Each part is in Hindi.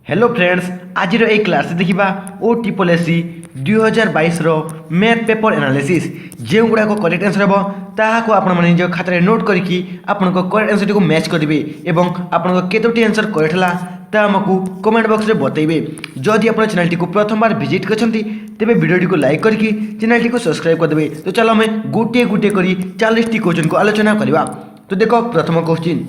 हेलो फ्रेंड्स आज क्लास देखा O triple SC 2022 math paper analysis जो गुड़ाक करेक्ट आंसर हम ताकू आपण खातार नोट करके आपण करेक्ट आंसर टी मैच करेंगे और आपण केतोटी आंसर करेक्ट है आमको कमेंट बॉक्स में बतइबे। जदि आप चैनल टी प्रथम बार विजिट करते तेरे वीडियो को लाइक करके चैनल टी सब्सक्राइब करदे। तो चलो आम गोटे गोटे कर 40 क्वेश्चन को आलोचना करवा। तो देख प्रथम क्वेश्चन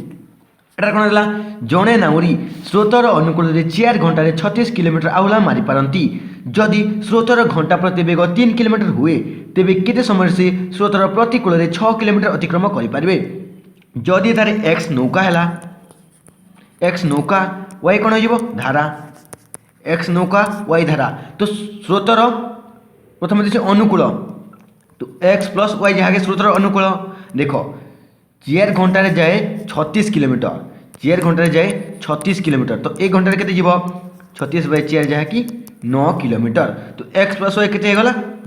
एटा कौन है जड़े नाउरी स्रोतर अनुकूल चेयर घंटे 36 किलोमीटर आउला मारिपारती। जदि स्रोतर घंटा प्रति बेग 3 किलोमीटर हुए तेबे केते समय से स्रोतर प्रतिकूल 6 किलोमीटर अतिक्रम करें। जदि तार एक्स नौका है एक्स नौका वाई कौन हो धारा एक्स नौका वाई धारा। तो स्रोतर प्रथम देखिए अनुकूल तो एक्स प्लस वाई जहाँ स्रोतर अनुकूल देख चेयर घंटे जाए 36 किलोमीटर चेयर घंटे जाए 36 किलोमीटर। तो एक घंटे के 36 बाय चेयर जहाँ कि 9 किलोमीटर। तो एक्स प्लस वाई के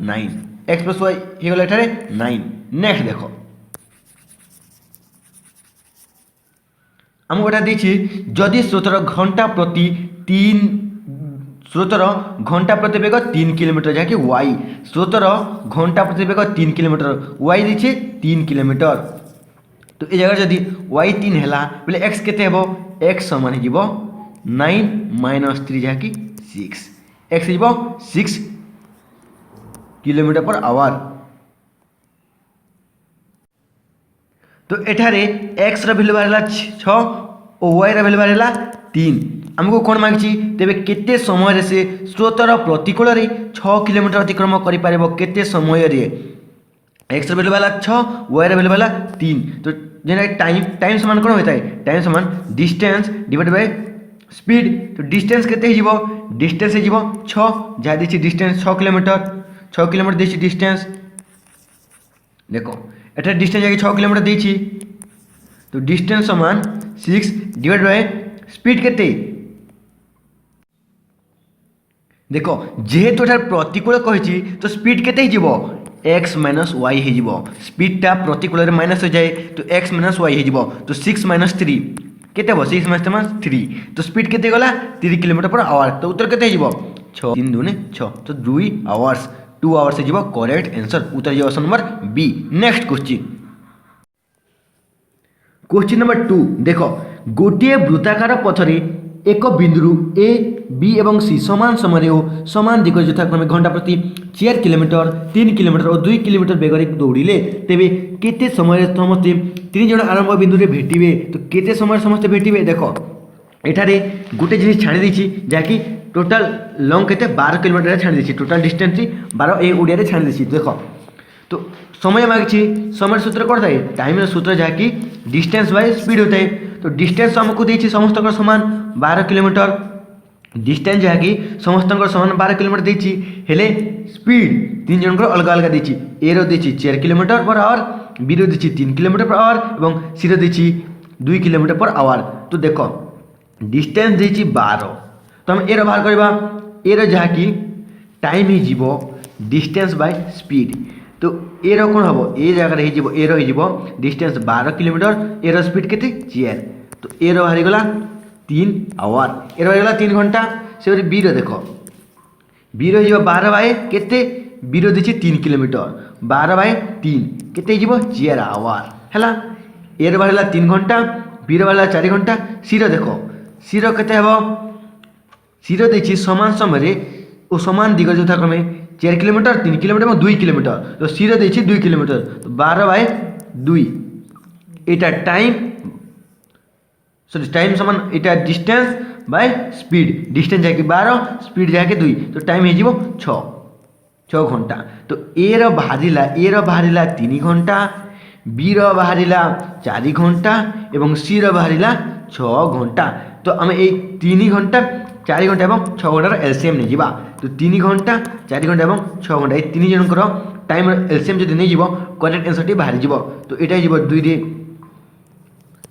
9 एक्स प्लस वाई होगा एठारे 9। नेक्स्ट देख आमको एटा देखिए जदि स्रोतर घंटा प्रति 3 स्रोतर घंटा प्रति बेग 3 किलोमीटर जहाँ कि वाई स्रोतर घंटा प्रति बेग 3 किलोमीटर वाई देखिए 3 किलोमीटर। तो ये जगह जदि y 3 है बोले x केते हेबो x समान हो 9 - 3 जहाँ कि 6 x हो 6 किलोमीटर पर आवर। तो एठारे x रा वैल्यू बाहरला 6 और y रा वैल्यू बाहरला 3। हमको कौन मांगी तेबे केते समय से स्रोतर प्रतिकूल 6 किलोमीटर अतिक्रम करि पारिबो केते समय रे एक्स वैल्यू वाला 6 वाई वैल्यू वाला 3। तो जेना टाइम समान कौन होता है टाइम समान डिस्टेंस डिवाइड बाय स्पीड। तो डिस्टेंस केते हो डिस्टेंस हो 6 जहाँ देखिए डिस्टेंस 6 किलोमीटर देखिए डिस्टेंस देखो एटा डिस्टेंस जाके 6 किलोमीटर देखिए। तो डिस्टेंस समान 6 डिवाइड बाय स्पीड केते देखो जेहेतु प्रतिकूल कही तो स्पीड केते हो एक्स माइनस वाई हो स्पीडटा प्रतिकूल माइनस हो जाए तो एक्स माइनस वाई हो। तो 6 - 3 केते 6 - 3 तो स्पीड केते गला 3 किलोमीटर पर आवर। तो उत्तर केते हो 6 3 दूने 6 तो 2 आवर्स 2 आवर्स हो करेक्ट आंसर उत्तर हो option number B. Next question number 2 देख गोटे वृत्ताकार पथरे एक बिंदु ए बी और सी समान समय और समान दिग यथाक्रमे घंटा प्रति 4 किलोमीटर 3 किलोमीटर और 2 किलोमीटर बेगर दौड़िले तेबे केते समय समस्ते 3 जन आरंभ बिंदु रे भेटिबे। तो केते समय समस्ते भेटिबे देख एठारे गोटे जिनिस छाणी देछि जाकि टोटल लॉन्ग केते 12 किलोमीटर छाणी देछि टोटल डिस्टेंस 12 ए ओडिया रे छाणी देछि। देख तो समय मांगी समय सूत्र कौन था टाइम सूत्र जहाँकि डिस्टेंस बाय स्पीड होता है। तो डिस्टेंस हमको देखिए समस्त समान 12 किलोमीटर डिस्टेंस जहाँकि समस्त समान 12 किलोमीटर देखिए हेले स्पीड 3 जन अलग अलग देखिए ए रो देखिए 4 किलोमीटर पर आवर बी रो देखिए 3 किलोमीटर पर आवर और सी रो देखिए 2 किलोमीटर पर आवर। तो देख डिस्टेंस देखिए 12 तो हम ए रो बाहर करवा ए रो जहाँकि टाइम हो डिस्टेंस बाय स्पीड। तो ए रो कौन हम ए जगह ए रो हो डिस्टेंस 12 किलोमीटर ए रो स्पीड केते 4 तो ए रो बाहरी गला 3 आवर ए रो बाहरी 3 घंटा से बी रो देख बी रो हो 12 बाय केते बी रो देखिए 3 किलोमीटर 12 बाय 3 केते हो 4 आवर है ए रो बाहरी 3 घंटा बी रो बाहरी 4 घंटा सी रो देख सी रो केते हेबो सी रो देखिए समान समय और समान दिग यथाक्रमे 4 किलोमीटर 3 किलोमीटर और 2 किलोमीटर। तो सी रो देखिए 2 किलोमीटर तो 12 बाय 2 एटा टाइम सॉरी टाइम समान एटा डिस्टेंस बाय स्पीड डिस्टेंस जाके 12 स्पीड जाके 2 तो टाइम हो 6 घंटा। तो ए रो बाहरिला 3 घंटा बी रो बाहरिला 4 घंटा एवं सी रो बाहरिला 6 घंटा। तो आम ये 3 घंटा 4 घंटा और 6 घंटार एलसीएम नहीं जा। तो 3 घंटा 4 घंटा और 6 घंटा ये 3 जनकर टाइम एलसीएम जब नहीं करेक्ट आंसर टी बाहरी जीव। तो यहाँ 2 रे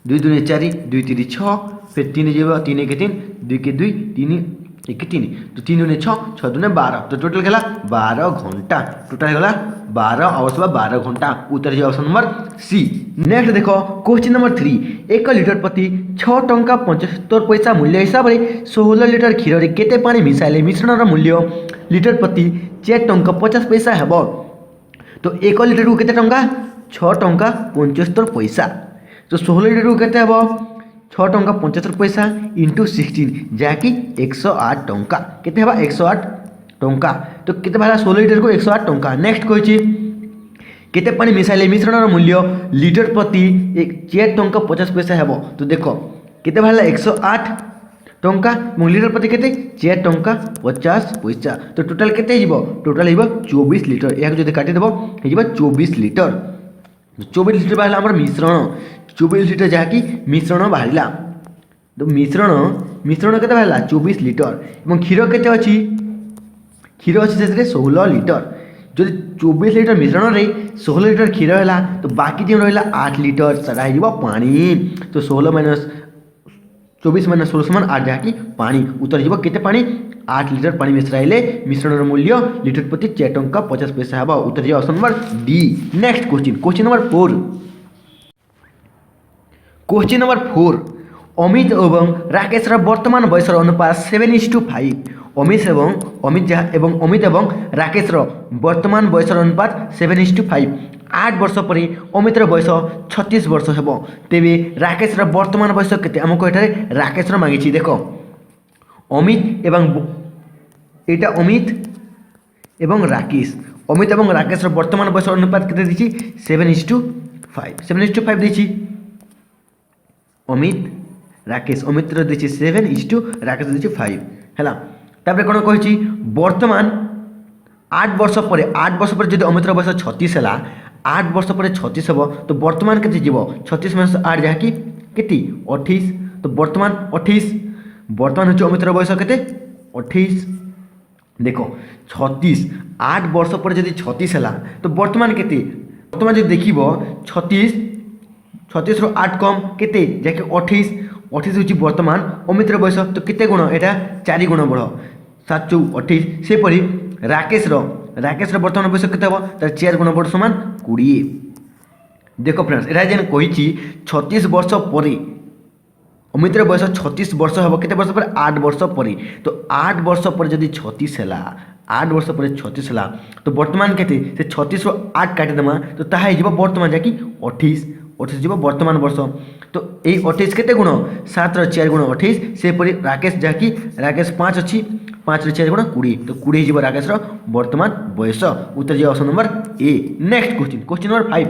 2 दूने 4 2 3 6 फिर 3 जीव 3 1 3 2 के 2 3 एक 3 तो 3 दूने 6 6 दूने 12 तो टोटल गला 12 घंटा टोटल गला 12 आवर्स बा 12 घंटा उत्तर है ऑप्शन नंबर सी। नेक्स्ट देखो क्वेश्चन नंबर 3 1 लिटर प्रति 6 टंका 75 पैसा मूल्य हिसाब से 16 लिटर क्षीर रे केते पानी मिसाइले मिश्रण मूल्य लिटर प्रति 4 टंका 50 पैसा हेबो तो 1 लिटर को केते टंका 6 टंका 75 पैसा तो 16 लिटर को केते हेबो 6 टंका 75 पैसा इंटू 16 जहाँकि 108 टंका केते हेबा 108 टंका तो केते बाला 16 लिटर को 108 टंका। नेक्स्ट कहछि केते पानी मिसाइले मिश्रण मूल्य लिटर प्रति 4 टंका 50 पैसा हेबो तो देखो केते बाला 108 टंका और लिटर प्रति केते 4 टंका 50 पैसा तो टोटल केते हिबो टोटल हिबो 24 लिटर या जदि काटि देबो हिबो 24 लिटर 24 लिटर बाहला हमर मिश्रण 24 लिटर जहाँकि मिश्रण बाहला तो मिश्रण केते बाहला 24 लिटर और क्षीर केते अछि क्षीर अछि से 16 लिटर जदि 24 लिटर मिश्रण रे 16 लिटर क्षीर हैला तो बाकी जो रहिला 8 लिटर सारा हिबो पानी तो 16 माइनस 24 माइनस 16 समान 8 जहाँकि पानी उत्तर हिबो केते पानी 8 लिटर पानी मिश्राइले मिश्रण मूल्य लिटर प्रति 4 टंका 50 पैसा हेबो उत्तर हिबो option number D. Next question number 4 question number 4 Amit एवं राकेश वर्तमान बयसर अनुपात 7:5 अमित एवं राकेश वर्तमान बयसर अनुपात 7:5 8 वर्ष पर अमितर बयस 36 वर्ष हेबो तेबे राकेश वर्तमान बयस केते हमको एठारे राकेश मांगी देख अमित एवं एटा अमित एवं राकेश वर्तमान बयस अनुपात केते दिछि 7:5 दिछि अमित राकेश अमित दिछि 7 राकेश दिछि 5 हैला तापर कोन कहिछि वर्तमान 8 वर्ष पर जदि अमितर बयस 36 हैला 8 वर्ष पर 36 हेबो तो वर्तमान केते जीवो 36 माइनस 8 जहाँकि केते 28 तो वर्तमान 28 वर्तमान होछि अमितर बयस केते 28 देखो 36 8 वर्ष पर जदि 36 हैला तो वर्तमान केते वर्तमान जदि देखिबो 36 रो 8 कम केते जहाँकि 28 होछि वर्तमान अमितर बयस तो केते गुण एटा 4 गुण बढ़ 7 × 28 से परि राकेश वर्तमान बयस केते हो तार 4 गुण बढ़ समान 20 देखो फ्रेंड्स एटा जेन कहिछि 36 वर्ष पर अमितर बयस 36 वर्ष हेबो केते वर्ष पर 8 वर्ष पर तो 8 वर्ष पर जदि 36 हैला 8 वर्ष पर 36 हैला तो वर्तमान केते से 36 रो 8 काटि देमा तो ताहा हिजबो वर्तमान जाकि 28 जीव वर्तमान वर्ष तो यही 28 केते गुण 7 रो 4 गुण 28 से परि राकेश जहाँकि राकेश 5 अच्छी 5 रो 4 गुण 20 तो 20 जीव राकेश रो वर्तमान बयस उत्तर जीव option number A. Next question number 5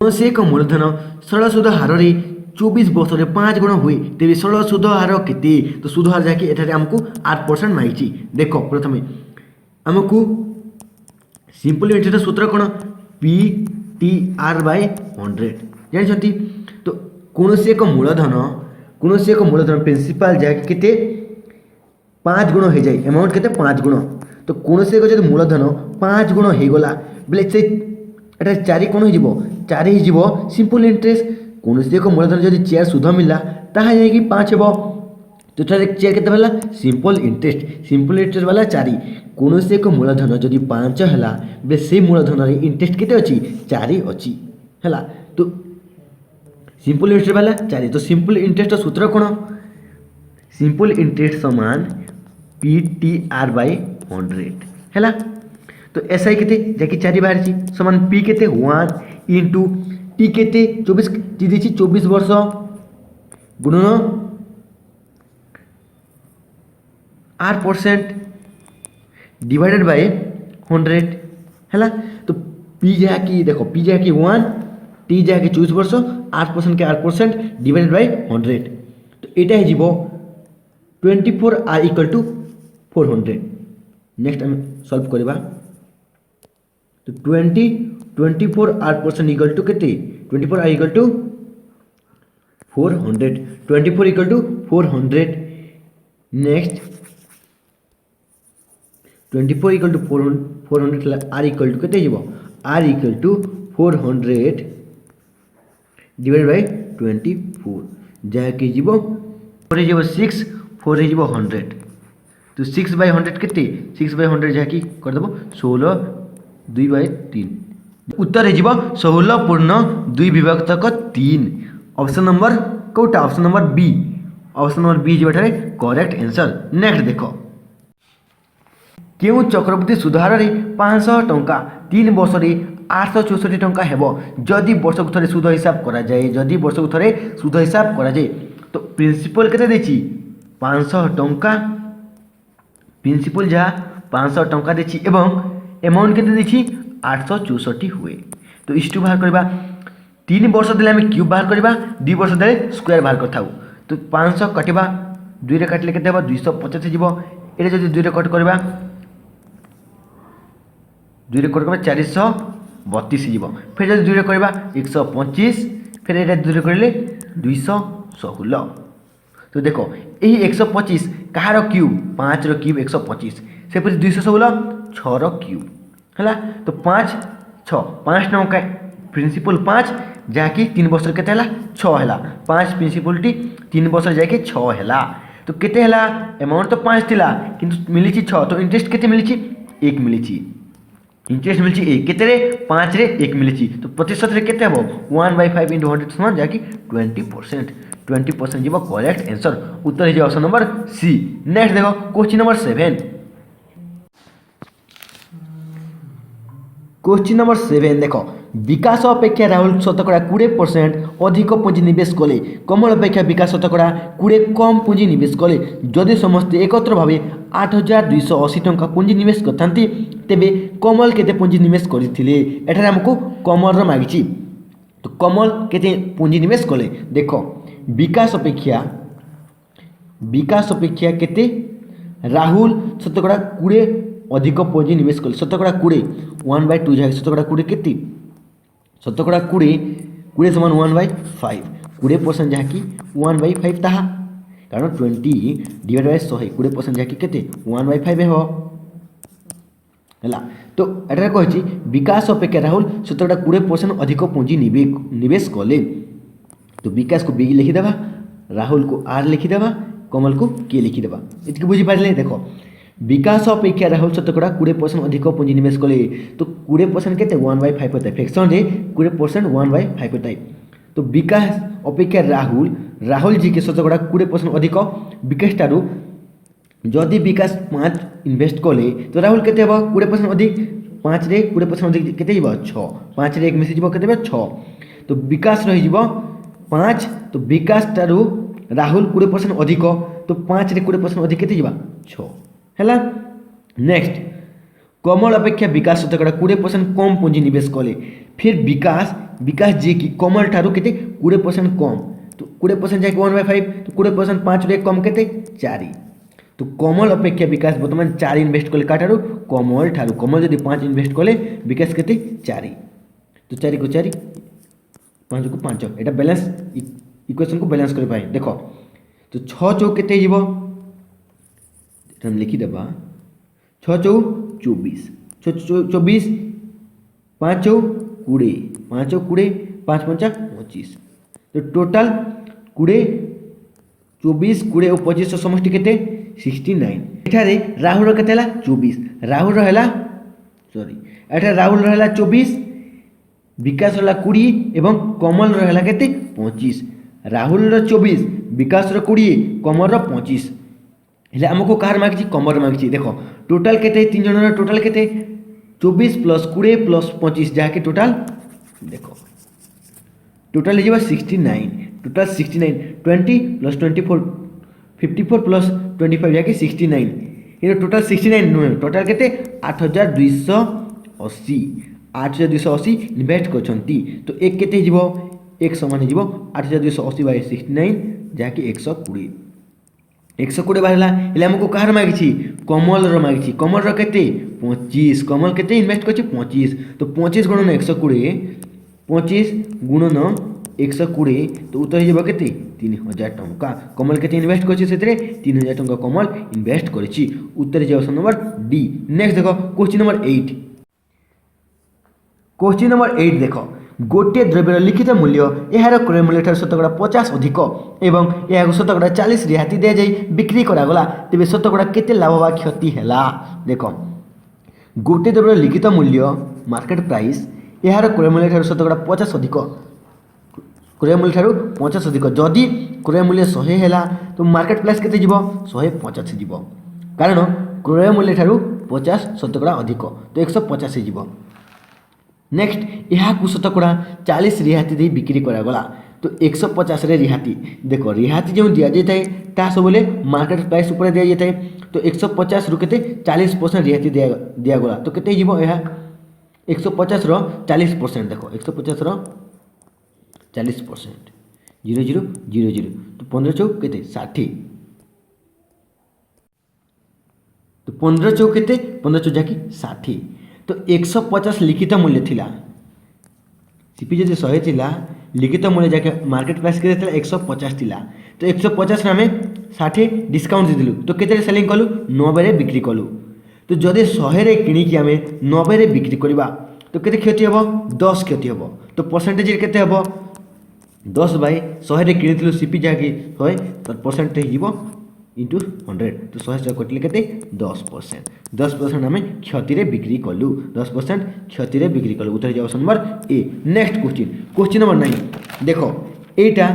कौनसी एक मूलधन सरल सुध हार 24 वर्ष में 5 गुण हुए तेज सरल सुध हार केते तो सुध हार जहाँकि एठारे हमको 8% मांगी देख प्रथम आमको सिंपल इंटरेस्ट सूत्र कौन पी टी आर बाय 100 जानते तो कौन एक मूलधन प्रिंसिपल जहाँकि केते 5 गुण हो जाए अमाउंट केते 5 गुण तो कौन एक जो मूलधन 5 गुण हो गला बोले से 4 कौन हो 4 हो सिंपल इंटरेस्ट कौन एक मूलधन जब 4 सुध मिलला ताहा जाकि 5 हेबो तो 4 केते वाला सिंपल इंटरेस्ट वाला 4 कौन एक मूलधन जदि 5 है बे से मूलधन इंटरेस्ट केते अच्छी 4 अच्छी है तो सिंपल इंटरेस्ट वाला 4 तो सिंपल इंटरेस्ट सूत्र कौन सिंपल इंटरेस्ट समान पी टी आर बाय 100 है तो एसआई केते जाकि 4 बाहर समान पी केते 1 इंटू टी केते 24 टी देछि 24 वर्ष गुणन 8% डिवाइडेड बाय 100 है तो पी जहाँकि देखो पी जहाँकि 1 टी जहाँकि 24 वर्ष 8% के 8% डिवाइडेड बाय 100 तो यहाँ जीव 24 आर इक्वल टू 400 नेक्स्ट आम सॉल्व करवा तो 24 आर% इक्वल टू केते 24 R equal to 400 24 equal to 400 next 24 equal to 400 R equal to केते जीव R equal to 400 divided by 24 जहाँकि जीव 4 जीव 6 4 जीव 100 तो 6/100 केते 6/100 जहाँकि करदेव 16 2/3 उत्तर हो 16 पूर्ण 2 विभक्तक 3 ऑप्शन नंबर कोटा ऑप्शन नंबर बी जो करेक्ट आंसर। नेक्स्ट देख क्यों चक्रवर्ती सुधार 500 टंका 3 वर्ष 864 टंका हेब जदि वर्ष को थे सुध हिसाब करा जाए जदि वर्ष को थे सुध हिसाब करा जाए तो प्रिंसिपल केते देछि 500 टंका प्रिंसिपल जहाँ 500 टंका देछि एवं अमाउंट केते देछि 864 हुए तो इष्टु बाहर करबा 3 वर्ष देले आम क्यूब बाहर करबा 2 वर्ष देले स्क्वायर बाहर करथाउ तो 500 कटिबा 2 रे काटले केते हेबा 250 जीवो एरे जदि 2 रे कट करबा 2 रे कट करबा 432 जीवो फिर जदि 2 रे करबा 125 फिर एटा 2 रे करले 216 तो देखो यही 125 कहार क्यूब 5 रो क्यूब 125 से फिर 216 6 रो क्यूब है तो 5 6 5 टंका प्रिंसिपल 5 जहाँकि 3 वर्ष केते हला 6 हला 5 प्रिंसिपलटी 3 वर्ष जाके 6 हला तो केते हला अमाउंट तो 5 थिला किंतु मिली 6 तो इंटरेस्ट केते मिली 1 मिली इंटरेस्ट मिली 1 केते रे 5 रे 1 मिली तो प्रतिशत रे केते हबो 1/5 * 100 समान जहाँकि 20% जीव करेक्ट आंसर उत्तर है ऑप्शन नंबर सी। नेक्स्ट देखो क्वेश्चन नंबर 7 क्वेश्चन नंबर 7 देखो विकास अपेक्षा राहुल 20% अधिक पुंजी निवेश कले कमल अपेक्षा विकास 20% कम पुंजी निवेश कले जदि समस्ते एकत्र भाव 8280 टंका पुंजी निवेश करथांती तेबे कमल केते पुंजी निवेश करथिले एठारे हमको कमल रो मागिछि तो कमल केते पुंजी निवेश कले देखो विकास अपेक्षा केते राहुल 20% अधिक पुंजी निवेश कले 20% 1/2 जाए 20% केते 20% समान 1/5 20% जहाँकि 1/5 ताहा कारण 20 डिवाइड बाय 100 20% जहाँकि केते 1/5 हो है तो एटा कहि विकास अपेक्षा राहुल 20% अधिक पुंजी निवेश कले तो विकास को बी लिखिदेवा राहुल को आर लिखिदेवा कमल को के लिखिदेवा इतनी बुझी पारे देखो विकास अपेक्षा राहुल 20% अधिक पुंजी निवेश कले तो 20% केते 1/5 होता है फ्रैक्शन रे 20% 1/5 होता है तो विकास अपेक्षा राहुल जी के 20% अधिक विकास टारू जदि विकास 5 इन्वेस्ट कले तो राहुल केते हेबो 20% अधिक 5 रे 20% अधिक केते हिबो 6 5 रे 1 मिसी जिवो केते 6 तो विकास रही जिवो 5 तो विकास टारू राहुल 20% अधिक तो 5 रे 20% अधिक केते जिबा 6 हैला। नेक्स्ट कमल अपेक्षा विकास 20% कम पुंजी निवेश कले फिर विकास जी की कमल ठारू केते 20% कम तो 20% जाके 1/5 तो 20% 5 रे कम केते 4 तो कमल अपेक्षा विकास बर्तमान 4 इन्वेस्ट कले काठारू कमल ठारू कमल जदि 5 इन्वेस्ट कले विकास केते 4 तो 4 को 4 5 को 5 एटा बैलेंस इक्वेशन को बैलेंस कर पाए देखो तो 6 चौक केते जीवो हम लिखि देबा 6 चौक 24 24 5 चौक 20 5 चौक 20 5 5 25 तो टोटल 20 24 20 और 25 समष्टि केते 69 एठारे राहुल केते हला 24 राहुल रहला सॉरी एठारे राहुल रहला 24 विकास रहला 20 एवं कमल रहला केते 25 राहुल रो 24 विकास रो 20 कमल रो 25 हेले हमको कार मागछि कमल रो मागछि देखो टोटल केते तीन जन रो टोटल केते 24 + 20 + 25 जहा के टोटल देखो टोटल हे जेबा 69 टोटल 69 20 + 24 54 + 25 जहा के 69 ये टोटल 69 नुहे टोटल केते 8280 इन्वेस्ट करछंती तो एक केते जीवो एक समान जीवो 8280/69 जहा कि 120 बाहरला हेले हमको कार मागिछि कमल रो मागिछि कमल रो केते 25 कमल केते इन्वेस्ट करछि 25 तो 25 × 120 25 × 120 तो उत्तर जेबो केते 3000 टंका कमल केते इन्वेस्ट करछि सेतरे 3000 टंका कमल इन्वेस्ट करछि उत्तर जे ऑप्शन नंबर डी। नेक्स्ट देखो क्वेश्चन नंबर 8 देखो गोटे द्रव्यर लिखित मूल्य यार क्रय मूल्य ठार 50% अधिक एवं यह 40% रिहाती दि जाए बिक्री करागला तेज 100% केते लाभ बा क्षति है। देख गोटे द्रव्यर लिखित मूल्य मार्केट प्राइस यार क्रय मूल्य ठार 50% अधिक क्रय मूल्य ठार 50 अधिक जदि क्रय मूल्य 100 है तो मार्केट प्राइस केते जीव 150 जीव कारण क्रय मूल्य ठार 50% अधिक तो 150 जीव। नेक्स्ट यहाँ 40% रिहाती दे बिक्री करागला तो 150 रिहाती देख रिहाती जो दि जाए ता सब मार्केट प्राइस उपर दि जाए तो 150 रु केते 40% रिहाती दिगला तो केते जीव यह 150 रो 40% देख 150 रो 40% 0000 तो 15 चौक केते 60 तो 15 चौक केते 15 चौक जाकि 60 तो 150 लिखित मूल्य थिला सीपी जदि 100 थिला लिखित मूल्य जाके मार्केट प्राइस के 150 थिला तो 150 आम 60 डिस्काउंट देलु तो केते सेलिंग कलु 90 रे बिक्री कलु तो जदि 100 रे किनिकी आम 90 रे बिक्री करबा तो केते क्षति हेबो 10 क्षति हेबो तो परसेंटेज केते हेबो 10 बाय 100 रे किनिथिलु सीपी जाके 100 तो परसेंटेज हिबो इंटू 100 तो 100 कटिले केते 10% आम क्षति रे बिक्री कलु 10% क्षति रे बिक्री कलु उत्तर जाओ number A. Next question number 9 देखो एटा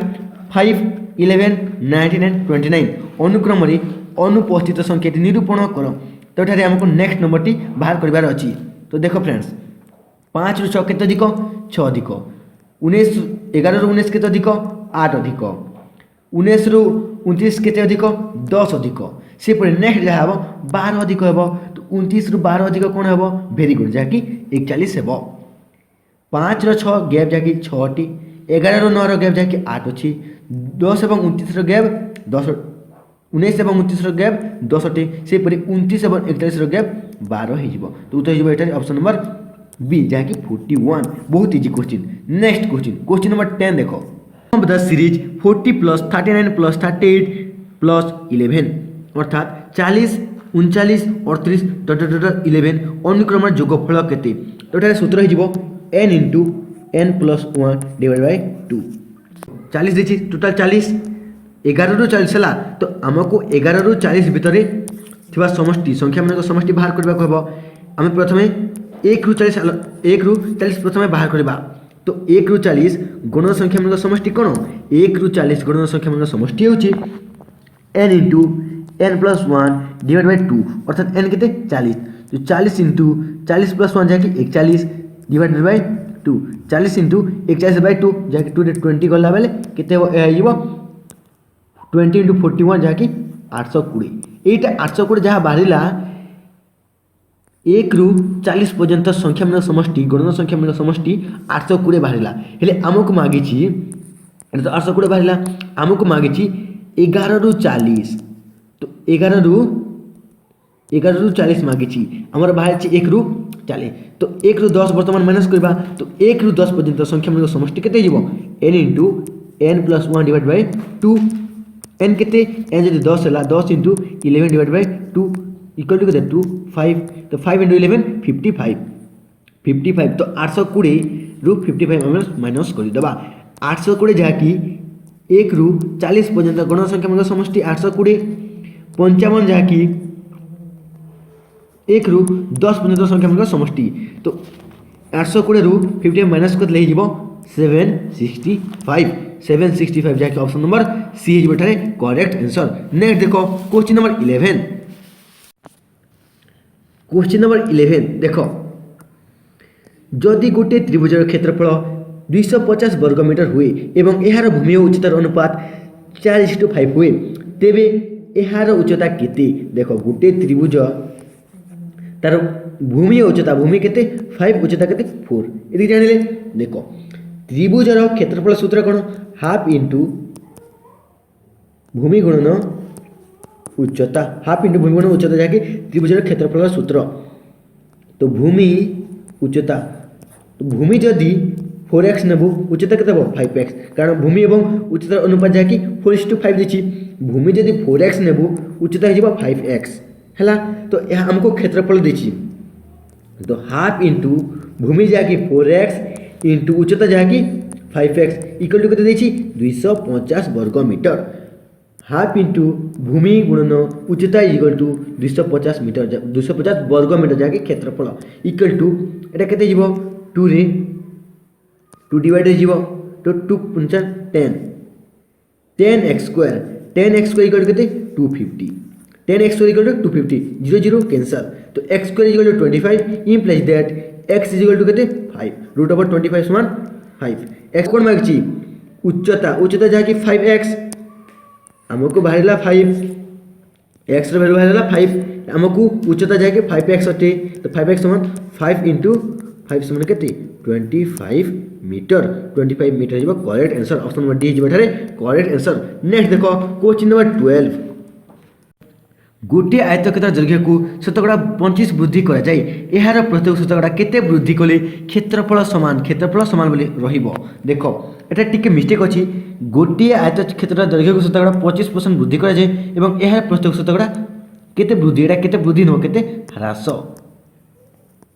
5 11 19 एंड 29 अनुक्रम रे अनुपस्थित संख्या निरूपण कर तो एठारे हमको नेक्स्ट नंबर टी बाहर करिवार अछि तो देखो फ्रेंड्स 5 रु 6 केते अधिक 6 अधिक 19 11 रु 19 केते अधिक 8 अधिक 19 रु 29 केते अधिक 10 अधिक से पर नेक्स्ट जहाँ हम 12 अधिक हे तो 29 रु 12 अधिक कौन हे भेरी गुड जहाँकि 41 हे 5 रु 6 गैप जहाँकि 6 टी 11 रु 9 गैप जहाँकि 8 अच्छी 10 और 29 गैप 10 19 और 29 गैप 10 टी से 29 और 41 गैप 12 हो तो उत्तर हो ऑप्शन नंबर बी जहाँकि 41 बहुत easy question. Next question number 10 देखो the series 40 plus 39 plus 38 plus 11 अर्थात 40 39 38 11 अनुक्रम जोगफल केते तो एठारे सूत्र हो n into n plus 1 divide by 2 40 देखिए टोटाल 40 11 रु 40 है तो आमको 11 रु 40 भितर थिबा समष्टि संख्या मान समष्टि बाहर करबा को हबो आम प्रथमे 1 रु 40 प्रथमे बाहर करबा तो 1 रु 40 गणन संख्या मान समष्टि कौन 1 रु 40 गणन संख्या मान समष्टि होची n into n plus 1 divide by 2 अर्थात n केते 40 तो 40 इंटू 40 प्लस 1 जाके 41 डिवाइडेड बाय 2 40 इंटू 41 बाय 2 जाके 2 रे 20 गला बेले केते आइबो 20 इंटू 41 जाके 820 एटा 820 जहाँ बाहरिला 1 रु 40 पर्यंत संख्या मान समष्टि गणन संख्या मान समष्टि 820 बाहरिला हेले आमको मागिछि तो 820 बाहरिला आमको मागिछि 11 रु 40 तो 11 रु 40 मागिछि हमर बाहर 1 रु 40 तो 1 रु 10 वर्तमान माइनस करबा तो 1 रु 10 पर्यंत संख्या मान समष्टि केते जीवो n into n plus 1 divide by 2 n केते n जदि 10 हला 10 into 11 divide by 2 equal to केते 2 5 तो 5 इंटू 11 55 तो 820 रु 55 हम माइनस कर देबा 820 जहाँकि 1 रु 40 पर्यंत गण संख्या मान समष्टि 820 55 जहाँकि 1 रु 10 पर्यंत संख्या मान समष्टि तो 820 रु 55 माइनस कर ले 765 जहाँकि ऑप्शन नंबर सी है करेक्ट आंसर। नेक्स्ट देखो क्वेश्चन नंबर 11 देखो जदि गोटे त्रिभुजर क्षेत्रफल 250 वर्ग मीटर हुए एवं यार भूमि उच्चतार अनुपात 4:5 हुए तेबे यार उच्चता केते देखो गोटे त्रिभुज तार भूमि उच्चता भूमि केते 5 उच्चता केते 4 एति जानिले देखो त्रिभुजर क्षेत्रफल सूत्र कोन हाफ इंटू भूमि गुणन उच्चता हाफ इंटू भूमि गुणन उच्चता जाके त्रिभुजर क्षेत्रफल सूत्र तो भूमि उच्चता तो भूमि जदि 4x नेबो उच्चता केते 5x कारण भूमि एवं उच्चतार अनुपात जाके 4:5 देछि भूमि जदि 4x नेबो उच्चता हो 5x हैला तो हमको क्षेत्रफल देछि तो हाफ इंटू भूमि जाके 4x इंटू उच्चता जहाँकि 5x इक्वल टू केते 250 वर्ग मीटर हाफ इंटू भूमि गुणन उच्चता इक्वल टू 250 मीटर 250 वर्ग मीटर जहाँकि क्षेत्रफल इक्वल टू एटा केते जीवो 2 रे 2 डिवाइड जीवो तो 2 पंचा 10 10x square 10x square equal to केते 250 10x square equal to 250 0 0 cancel तो x square equal to 25 implies that x is equal to केते 5 रूट ओवर 25 समान 5 x कोन मागची उच्चता जहाँकि 5x हमको बाहरला 5 x रो वैल्यू बाहरला 5 हमको उच्चता जहाँकि 5x अटे तो 5x समान 5 इंटू 5 समान केते 25 मीटर 25 मीटर जीव correct answer option number D जीव ठारे करेक्ट आंसर नेक्स्ट देखो क्वेश्चन नंबर 12 गोटे आयतक्षेत्र दैर्घ्य को शतकड़ा 25 वृद्धि करा जाए यार प्रत्येक शतकड़ा केते वृद्धि कले क्षेत्रफल समान बोली रहिबो देखो एटा टिके मिस्टेक अछि गोटे आयतक्षेत्र दैर्घ्य को शतकड़ा 25% वृद्धि करा जाए एवं यार प्रत्येक शतकड़ा केते वृद्धि एटा केते वृद्धि न केते ह्रास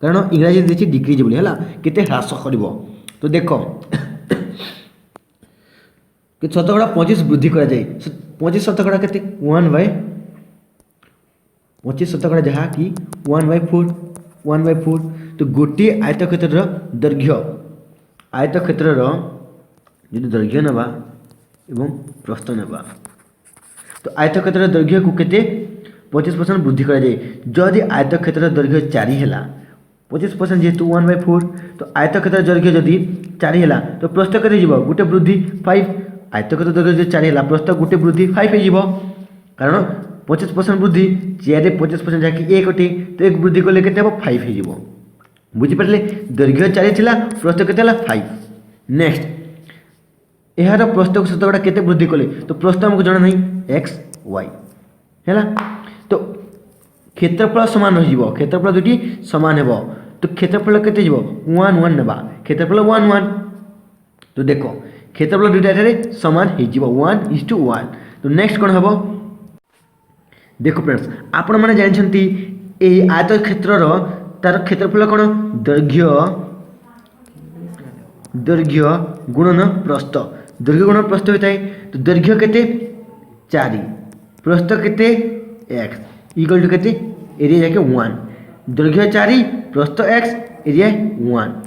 कारण इंग्रजी देछि डिक्रीज बोली हला केते ह्रास करबो तो देखो कि शतकड़ा 25 वृद्धि करा जाए 25 शतकड़ा केते 25 शतकड़ा जहाँ कि 1/4 तो गोटे आयतक्षेत्र दैर्घ्य आयतक्षेत्र जो दैर्घ्य नवा एवं प्रस्थ नवा तो आयतक्षेत्र दैर्घ्य को केते 25% वृद्धि करा जाए जदि आयतक्षेत्र दैर्घ्य 4 हैला 25% जेतु 1/4 तो आयतक्षेत्र दैर्घ्य जदि 4 हैला तो प्रस्थ केते जीवो गोटे वृद्धि 5 आयतक्षेत्र दैर्घ्य जो 4 हैला प्रस्थ गोटे वृद्धि 5 हे जीवो कारण 25% वृद्धि 4 रे 25% जाकि 1 अटे तो 1 वृद्धि कले केते हो 5 हे जीवो बुझि परले दैर्घ्य 4 थिला प्रस्थ केते हला 5 नेक्स्ट एहार प्रस्थ को शतकड़ा केते वृद्धि कले तो प्रस्थ हमको जणा नहीं x y हैला तो क्षेत्रफल समान हो जीवो क्षेत्रफल दुटी समान हेबो तो क्षेत्रफल केते जीवो 1 1 नेबा क्षेत्रफल 1 1 तो देखो क्षेत्रफल दुटा रे समान हे जीवो 1:1 तो नेक्स्ट कोन हेबो देखो फ्रेंड्स आपण माने जानछंती ए आयत क्षेत्र रो तार क्षेत्रफल कोन दैर्घ्य गुणन प्रस्थ दैर्घ्य गुणन प्रस्थ होता है तो दैर्घ्य केते 4 प्रस्थ केते x इक्वल टू केते एरिया जाके 1 दैर्घ्य 4 प्रस्थ x एरिया 1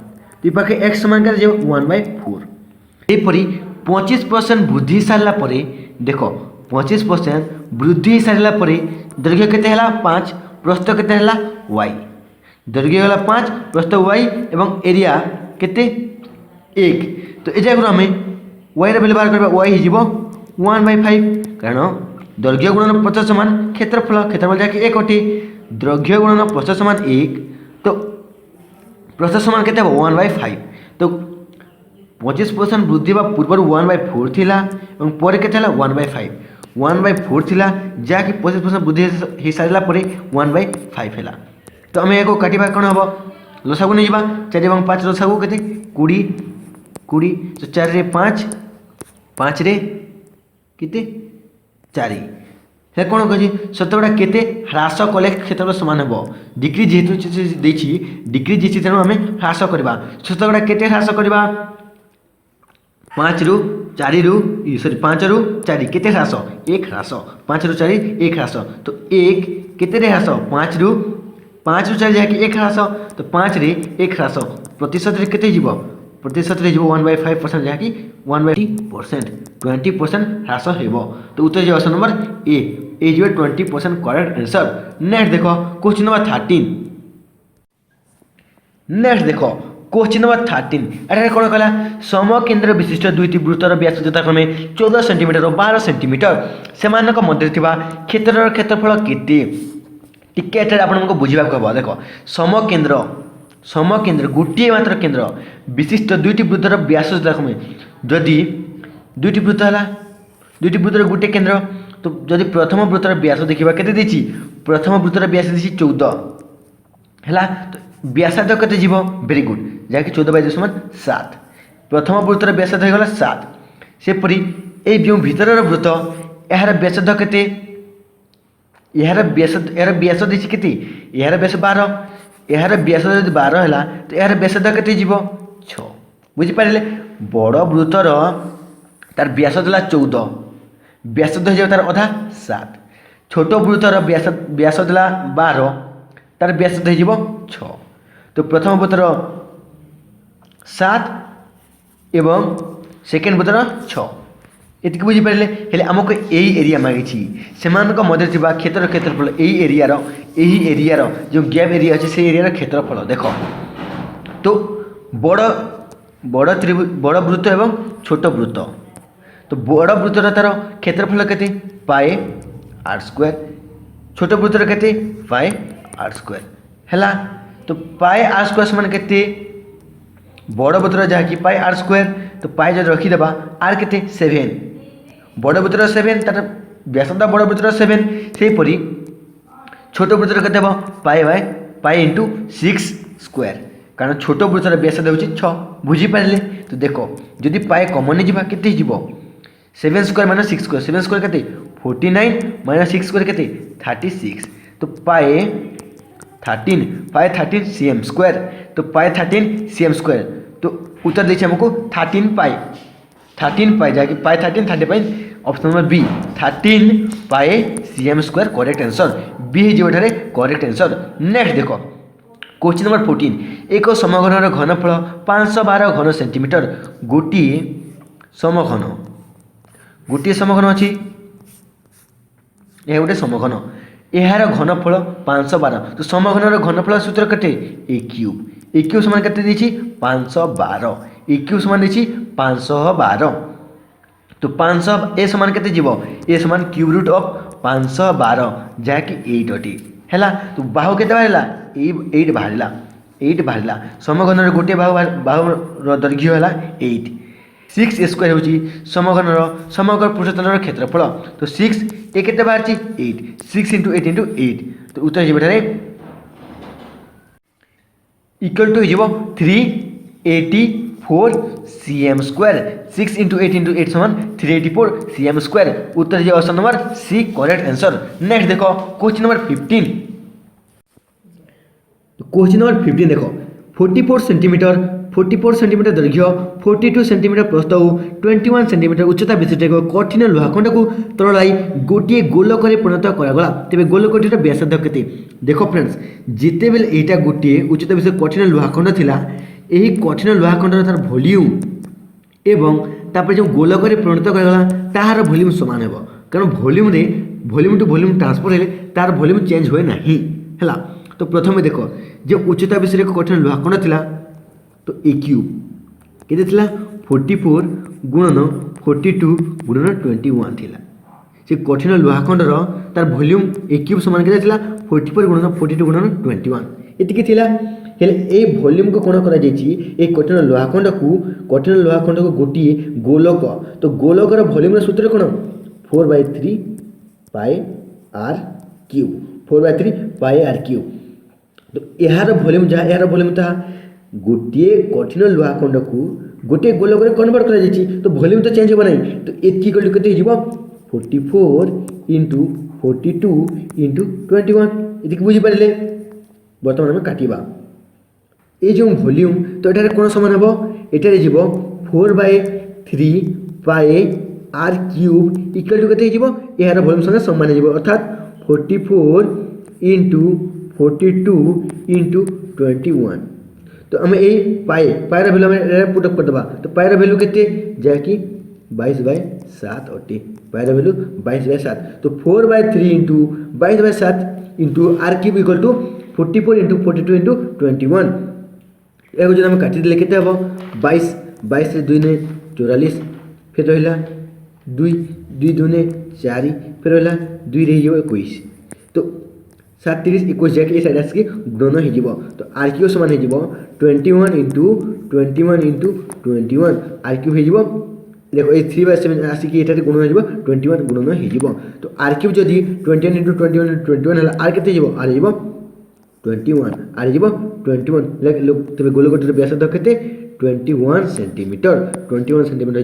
तो पाखे x समान कर जे 1/4 एपरी 25% वृद्धि सारला परे देखो 25% वृद्धि सारला परे दैर्घ्य केते हला 5 प्रस्थ केते हला y दैर्घ्य हला 5 प्रस्थ y एवं एरिया केते 1 तो ए जागरो हमें y रे वैल्यू बाहर करबा y हि जीवो 1/5 कारण दैर्घ्य गुणन प्रस्थ समान क्षेत्रफल जाके 1 अटे दैर्घ्य गुणन प्रस्थ समान 1 तो प्रस्थ समान केते 1/5 तो 25% वृद्धि बा पूर्व 1/4 थिला एवं पर केते हला 1/5 1/4 थिला जाकि 25% वृद्धि हे सारला परे 1/5 हैला तो हमें एको काटिबा कोन हबो लसागु नै जिबा 4 एवं 5 लसागु केते 20 तो 4 रे 5 रे केते 4 हे कोन कहि शतकड़ा केते ह्रास कले क्षेत्रफल समान हबो डिक्रीज जेतु देछि डिक्रीज जेछि तेनु हमें ह्रास करबा शतकड़ा केते ह्रास करबा 5 रु 4 रु सॉरी 5 रु 4 केते ह्रास 1 ह्रास 5 रु 4 1 ह्रास तो 1 केते रे ह्रास 5 रु 4 जाके 1 ह्रास तो 5 रे 1 ह्रास प्रतिशत रे केते जीवो प्रतिशत रे जीवो 1/5% जाके 1/20% 20% ह्रास हेबो तो उत्तर जे ऑप्शन नंबर ए जीवो 20% करेक्ट आंसर नेक्स्ट देखो क्वेश्चन नंबर 13 नेक्स्ट देखो क्वेश्चन नंबर 13 अरे कोन कहला समकेंद्र विशिष्ट दुईटी वृत्तर व्यास यथाक्रमे 14 सेंटीमीटर और 12 सेंटीमीटर सेमानक मध्य थिबा क्षेत्रर क्षेत्रफल केते टिके एटा आपनको बुझिबा कहबो देखो समकेंद्र गोटे मात्र केंद्र विशिष्ट दुईटी वृत्तर व्यास यथाक्रमे जदि दुईटी वृत्त हला दुईटी वृत्तर गोटे केंद्र तो जदि प्रथम वृत्तर व्यास देखिबा केते देछि प्रथम वृत्तर व्यास देछि 14 हला तो व्यासार्ध केते जीवो वेरी गुड जाकि 14/7 प्रथम वृत्तर व्यासार्ध होगला 7 सेपरि ए जो भीतरर वृत्त यार व्यासार्ध केते यार व्यास देछि केते यार व्यास 12 यार व्यास जदि 12 हला तो यार व्यासार्ध केते जीवो 6 बुझिपारे बड़ वृत्तर तार व्यास देला 14 व्यासद हो तार अधा 7 छोट वृत्तर व्यास देला 12 तार व्यासद हो 6 तो प्रथम वृत्तर 7 एवं सेकेंड वृत्तर 6 ये बुझिपारे हेले आमको यही एरिया मांगी से मध्य क्षेत्र क्षेत्रफल यही एरिया जो गैप एरिया अच्छे से एरिया क्षेत्रफल देख तो बड़ बड़ बड़ वृत्त एवं छोट वृत्त तो बड़ वृत्तर तार क्षेत्रफल के पाए आर स्क्वायर छोट वृत्तर के पाए आर स्क्वायर है तो पाए आर स्क्वायर समान के बड़ वृत्तर जहाँकि पाए आर स्क्वायर तो पाए जब रखीदे आर के 7 बड़ वृत्तर 7 तार व्यासदा बड़ वृत्तर 7 सेहीपरि छोट वृत्तर के pi by pi into 6 square कारण छोट वृत्तर व्यासद हो 6 बुझीपारे तो देख जदि पाए कमन नहीं के 7 स्क्वायर माइनस 6 स्क्वायर 7 स्क्वायर के 49 माइनस 6 स्क्वायर के 36 तो पाए 13 cm स्क्वायर तो पाए 13 cm स्क्वायर तो उत्तर देखिए हमको 13 पाए जाके पाए 13 30 पाए option number B 13 pi cm square correct answer B है करेक्ट आंसर। नेक्स्ट देखो क्वेश्चन नंबर 14 एक समघनर घनफल 512 घन सेंटीमीटर गोटे समघन अच्छी यह गोटे समघन यार घनफल 512 तो समघनर घनफल सूत्र कटे ए क्यूब समान के 512 ए क्यूब समान 512 तो 500 ए समान के ए समान क्यूब रूट ऑफ 512 जहाँकि 8 अटे है तो बाहु के 8 बाहर समघनर गोटे बाहुर दैर्घ्य है 8 6 स्क्वायर हूँ समघनर समग्र पृष्ठतलर क्षेत्रफल तो 6 एक बाहर 8 6 इंटू 8 इंटू 8 तो उत्तर हो इक्वल टू हो 384 cm स्क्वायर 6 इंटू 8 इंटू 8 समान 384 cm स्क्वायर उत्तर है option number C correct answer. Next देखो क्वेश्चन नंबर 15 तो क्वेश्चन नंबर 15 देखो 44 सेंटीमीटर दैर्घ्य 42 सेंटीमीटर प्रस्थ और 21 सेंटीमीटर उच्चता विशिष्ट एक कठिन लुहाखंड को तलाई गोटे गोलक परिणत करागला तेज गोलकटीर व्यासार्ध के देख फ्रेंड्स जिते बेले यहाँ गोटे उच्चता विशिष्ट कठिन लुहाखंड थिला यही कठिन लुहाखंडर तार वॉल्यूम एवं तापर जो गोलक परिणत करागला तार वॉल्यूम सामान हेबो कारण वॉल्यूम टू वॉल्यूम ट्रांसफर हेले तार वॉल्यूम चेंज होए नाही हैला तो प्रथम देख जो उच्चता विषय एक कठिन लुहाखंड थिला तो ए क्यूब के 44 गुणन 42 गुणन 21 थिला से कठिन लुहाखंडर तार वॉल्यूम ए क्यूब समान के 44 गुणन 42 गुणन 21 एतिकी थिला हेले ए वॉल्यूम को कोन करा जायछि ए कठिन लुहाखंड को गोटी गोलक तो गोलकर वॉल्यूम सूत्र कोन 4/3 pi r cube 4/3 pi r cube तो यार वॉल्यूम जहाँ यार वॉल्यूम था गोटे कठिन लुहाखंड को गोटे गोलक कन्वर्ट कर तो वॉल्यूम तो चेंज हो ना तो एति के 44 इंटू 42 इंटू 21 ये बुझीपारे बर्तमान आम काटा ये जो वॉल्यूम तो ये कौन सामान हम ये 4/3 पाए आर क्यूब इक्वल टू के यार वॉल्यूम संगे सामान हो अर्थात 44 इंटू 42 इंटू 21 तो आम ये पाएर भैल्यू आम पुटअप करदे तो पाएर भैल्यू के जहाँकि 22/7 अटे पाएर भैल्यू 22/7 तो 4/3 into 22/7 into r cube equal to 44 into 42 into 21 यह जो आम काटिदेले के 22 2 ने 44 फिर रहा 2 2 ने 4 फिर रहा 2 21 तो 7 30 21 जैसे साइड आसिक गुणन हो तो आर क्यू सामान हो 21 इंटू 21 इंटू 21 आर क्यू हो देखो ये 3/7 आसिक ये गुणन हो 21 गुणन हो तो आर क्यूब जदि 21 इंटू 21 है आर के आर हो 21 आर हो 21 तेज गोलकटीर व्यासार्ध के 21 सेंटीमीटर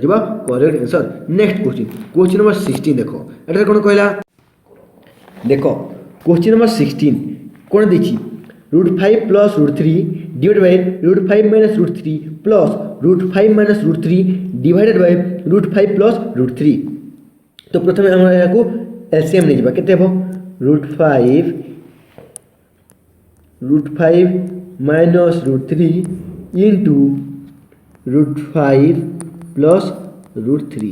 हो correct answer. Next question number 16 देखो एटा कौन कहला देखो क्वेश्चन नंबर 16 कौन देखी √5 + √3 divided by √5 minus √3 plus √5 minus √3 divided by √5 plus √3 तो प्रथम आम यहाँ एलसीएम नहीं जावा केते हो √5 माइनस √3 इंटू √5 प्लस √3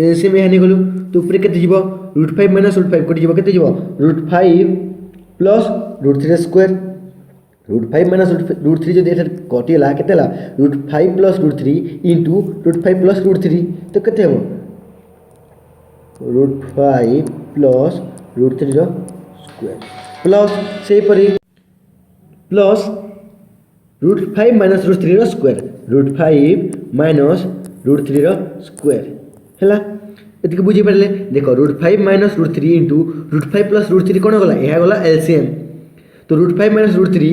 एलसीएम यहाँ नहीं गलु तो ऊपर केते जीवो √5 माइनस √5 कोटी जीवो केते जीवो √5 प्लस √3 स्क्वायर √5 माइनस √3 जो एथर कटिला केतेला √5 प्लस √3 इंटू √5 प्लस √3 तो केते हो √5 प्लस √3 रो स्क्वायर प्लस से परी प्लस √5 माइनस √3 रो स्क्वायर √5 माइनस √3 रो स्क्वायर हैला एतिक बुझी पारले देखो √5 माइनस √3 इंटू √5 प्लस √3 कोन गला यह गला एलसीएम तो √5 माइनस √3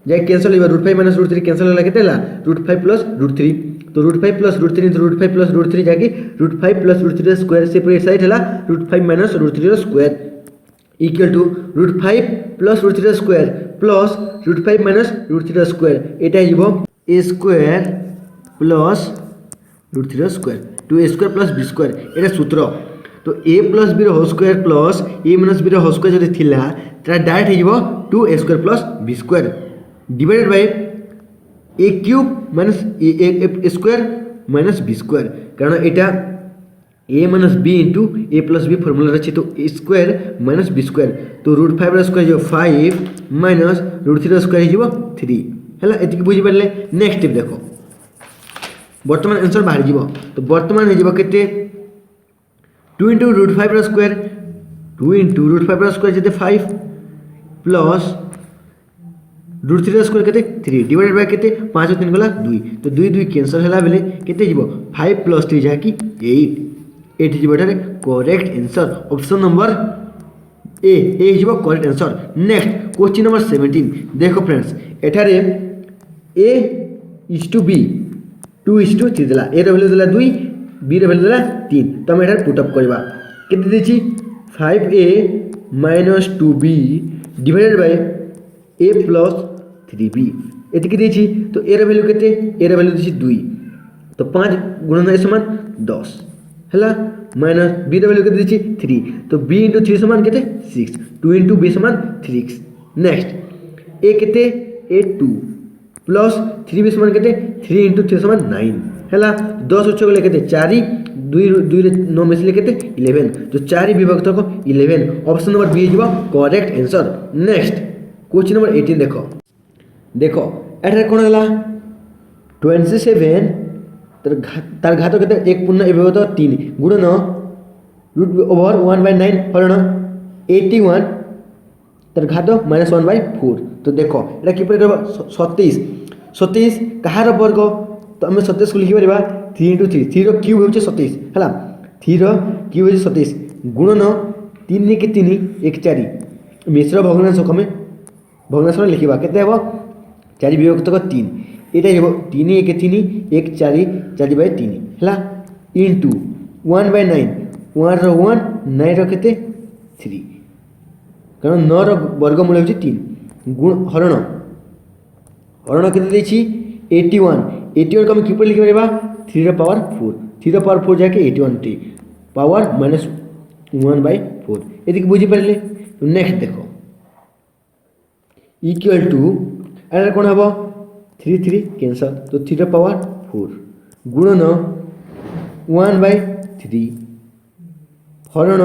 जाय कैंसिल होइबा √5 माइनस √3 कैंसिल होला केतेला √5 प्लस √3 तो √5 प्लस √3 इंटू √5 प्लस √3 जाके √5 प्लस √3 स्क्वायर सेपरेट साइड हैला √5 minus √3 square equal to √5 plus √3 square plus √5 minus √3 square एटा हिबो a square plus √3 square two a square plus b square एटा सूत्र तो a प्लस b रो whole square plus a minus b रो होल स्क्वायर जदि थिला ता डायरेक्ट हिबो 2a square plus b square divided by a cube minus a square minus b square कारण एटा a minus b into a plus b formula रही तो a square minus b square तो √5 स्क्वायर जो 5 माइनस √3 स्क्वायर जो 3 हैला एतिक बुझी पारले नेक्स्ट स्टेप देखो वर्तमान आंसर बाहर जीवो तो वर्तमान हे जीवो केते 2 इंटू √5 स्क्वायर 2 इंटू √5 स्क्वायर जते 5 प्लस √3 स्क्वायर केते 3 डिवाइडेड बाय केते 5 और 3 गला 2 तो 2 2 कैंसिल होला बेले केते जीवो 5 प्लस 3 जा कि 8 जीवो एटारे correct answer option number A जीवो correct answer next question number 17 देखो फ्रेंड्स एटारे a is to b 2:3 देला a रो वैल्यू देला 2 b रो वैल्यू देला 3 तो हम एटार पुट अप करबा केते देछि 5a minus 2b divided by a plus 3b एति के देछि तो a रो वैल्यू केते a रो वैल्यू देछि 2 तो 5 गुणन a समान 10 हैला माइनस b रो वैल्यू केते देछि 3 तो b * 3 समान केते 6 2 * b समान 3 नेक्स्ट a केते a 2 प्लस 3b समान केते 3 * 3 समान 9 हैला 10 उच्च गले केते 4 2 2 रे 9 मिसले केते 11 तो 4 विभक्त को 11 ऑप्शन नंबर बी जीवा correct answer next question number 18 देखो एटा कोन हला 27 तार घात केते 1 पूर्ण विभक्त 3 गुणन √1/9 हरण 81 तार घात -1/4 तो देखो एटा कि पर करबा 27 कहार वर्ग तो हम 27 को लिखि परबा 3 * 3 3 रो क्यूब होचे 27 हला 3 रो क्यूब होचे 27 गुणन 3 के 3 1 4 मिश्र भग्नांश को हमें भग्नांश लिखिबा केते हेबो 4 विभक्त को 3 एटा हेबो 3 1 3 1 4 4/3 हला इनटू 1/9 1 रो 1 9 रो केते 3 कारण 9 रो वर्गमूल होचे 3 गुण हरण केते देछि 81 को हम किपर लिखि परबा 3 रो पावर 4 3 रो पावर 4 जाके 81 टी पावर -1/4 एति बुझी परले तो नेक्स्ट देखो इक्वल टू एटा कोन हबो 3 कैंसल तो 3 रो पावर 4 गुणन 1/3 हरण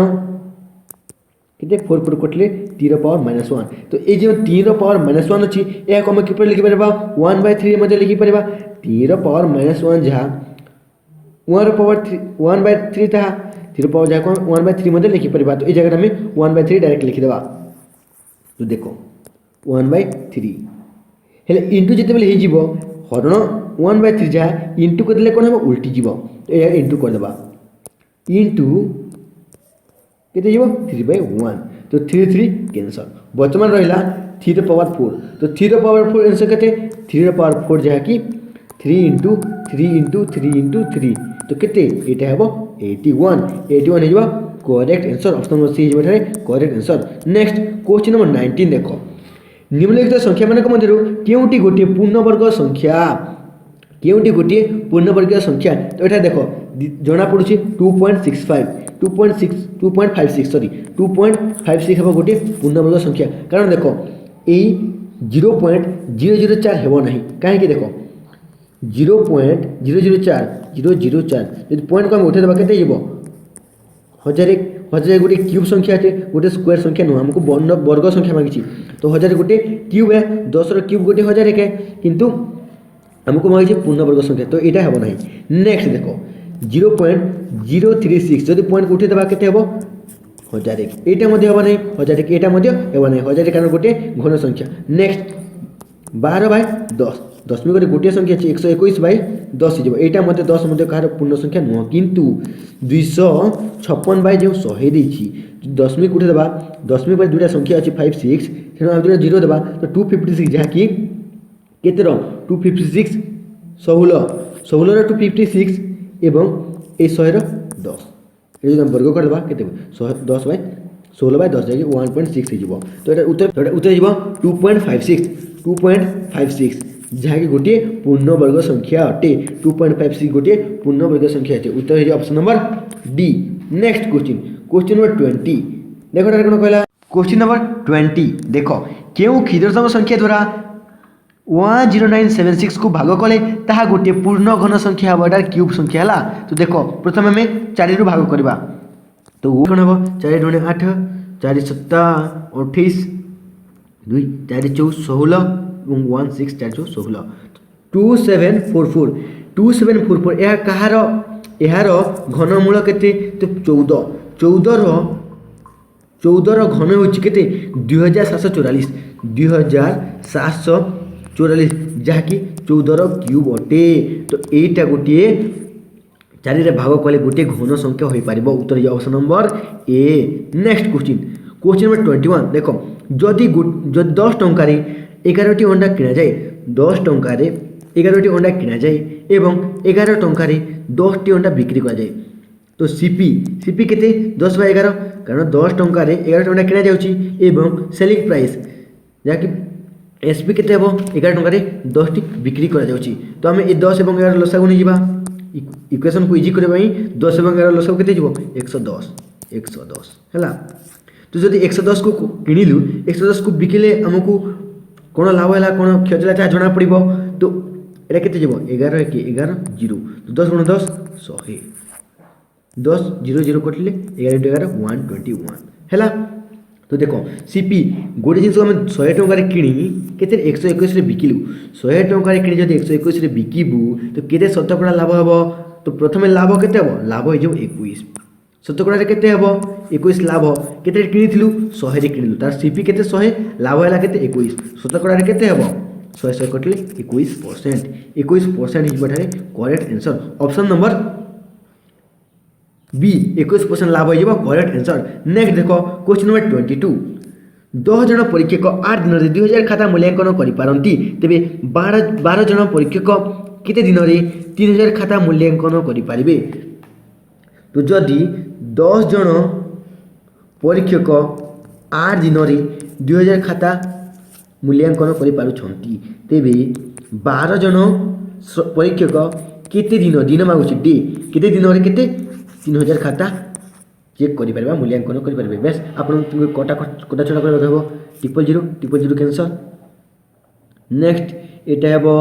केते 4 पर कटले 3 रो पावर -1 तो ए जे 3 रो पावर -1 अछि ए को हम किपर लिखि परबा 1/3 मध्ये लिखि परबा 3 रो पावर -1 जहा 1 रो पावर 1/3 था 3 रो पावर जहा को 1/3 मध्ये लिखि परबा तो ए जगह में 1/3 डायरेक्ट लिखि देबा तो देखो 1/3 हेले इनटू जते बेले हे जीवो हरण 1/3 जहा इनटू कर देले कोन हम उल्टी जीवो तो ए इनटू कर देबा इनटू केते जीवो 3/1 तो 3 कैंसल वर्तमान रहिला 3 रो पावर 4 तो 3 रो पावर 4 आंसर केते 3 रो पावर 4 जहा कि 3 * 3 * 3 * 3 तो केते एटा हेबो 81 हेबो correct answer option number C हेबो रे correct answer next question number 19 देखो निम्नलिखित संख्या मानक मध्यरु केउटी गोटे पूर्णवर्ग संख्या केउटी गोटे पूर्णवर्ग संख्या तो एटा देखो जना पड़ुछि 2.65 2.56 सॉरी 2.56 हेबो गोटे पूर्णवर्ग संख्या कारण देखो ए 0.004 हेबो नाही काहे कि देखो 0.004 यदि पॉइंट को हम उठे देबा केते जेबो 1000 गोटे क्यूब संख्या है गोटे स्क्वायर संख्या नुह हमको वर्ग संख्या मांगी तो 1000 गोटे क्यूब है 10 क्यूब गोटे 1000 एक है किंतु हमको मांगी पूर्ण वर्ग संख्या तो यहाँ हम ना नेक्स्ट देखो 0.036 जब पॉइंट को उठे देवा के 1000 एक यहाँ हम ना 1000 एक यहाँ हम ना 1000 कारण गोटे घन संख्या नेक्स्ट 12/10 दशमी गोटे संख्या अच्छे 121/10 हो यहाँ मत 10 कहार पूर्ण संख्या नुह किंतु 256 जो 100 देती दशमी को उठे दशमी पर दुटा संख्या अच्छी 56 तेणु आम जीरो देवा तो 256 जहाँकि केतर 256 16 256 एवं ए 100 10 ये वर्ग करदे के 10/16/10 जाकि 1.6 हो तो ये उत्तर जीव 2.56 जहाँकि गोटे पूर्ण वर्ग संख्या अटे 2.56 गोटे पूर्ण वर्ग संख्या अटे उत्तर है option number D next question number 20 देखो कौन कहला क्वेश्चन नंबर 20 देखो क्यों क्षुद्रतम संख्या द्वारा 10976 को भाग कले ताहा गोटे पूर्ण घन संख्या हम एटार क्यूब संख्या है तो देखो प्रथम आम 4 रु भाग करवा तो कौन हम 4 × 8 4 × 7 28 2 4 × 4 16 1 6 4 × 16 2744 यह कहार यार घनमूल केते तो 14 घन होची केते 2744 जहाँकि 14 क्यूब अटे तो यहीटा गोटे 4 रे भाग कले गोटे घन संख्या हो पार उत्तर option number A next question number 21 देखो जदि 10 टंकार 11टी अंडा किणा जाए 10 टंकार 11टी अंडा किणा जाए एवं 11 टंकार 10टी अंडा बिक्री करा जाए तो सीपी केते 10/11 कारण 10 टंकार 11 अंडा किणा जाउची एवं सेलिंग प्राइस जहाँकि एसपी केते हेबो 11 टंकार 10टी बिक्री करा जाउची तो आम ए 10 और 11 लसागु नहीं जीवा इक्वेशन को इजी करबा 10 और 11 लसागु केते जीवो 110 हैला तो जदि 110 को किनिलु 110 को बिकिले हमकु कौन लाभ है कौन क्षति है जना पड़ो तो यहाँ के 11 1 11 0 तो 10 × 10 100 10 0 0 कटिले 11 × 11 121 है तो देखो सीपी गोटे जिन आम 100 टंकार किणी के 121 बिकिलु 100 टंकार किणी जब 121 बिकबू तो केते शतकड़ा लाभ हम तो प्रथम लाभ के लाभ हो 21 शतकड़ा के 21 लाभ के किणु 100 किणु तार सीपी के 100 लाभ है के 21 शतकड़ा के 100 कटिले 21% correct answer option number B 21% लाभ हो करेक्ट आंसर नेक्स्ट देखो क्वेश्चन नंबर 22 10 जन परीक्षक 8 दिन में 2000 खाता मूल्यांकन करिपारंती तेबे 12 जन परीक्षक केते दिन में 3000 खाता मूल्यांकन करिपारिबे तो जदि 10 जन परीक्षक 8 दिन में 2000 खाता मूल्यांकन करिपारुछंती तेबे 12 जन परीक्षक केते दिन मागुछि डे केते दिन में केते 3000 खाता चेक करिपारबा मूल्यांकन करिपारबे बेस आपन कोटा छोटा कर देबो 000 कैंसल नेक्स्ट एटा हेबो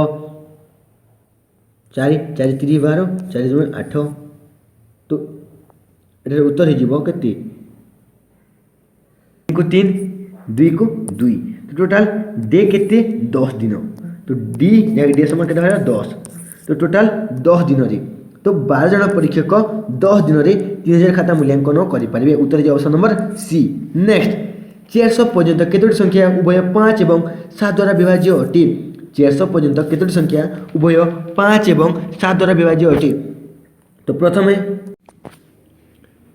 4 4 3 12 4 2 8 तो एटार उत्तर हो केते 1 को 3 2 को 2 तो टोटाल डे केते 10 दिन तो डी डे समान केते 10 तो टोटाल 10 दिन रे तो 12 जन परीक्षक 10 दिन में 3000 खाता मूल्यांकन करें उत्तर है ऑप्शन नंबर सी नेक्स्ट 400 पर्यंत केतोटी संख्या उभय 5 और 7 द्वारा विभाज्य अटे 400 पर्यंत केतोटी संख्या उभय 5 और 7 द्वारा विभाज्य अटे तो प्रथम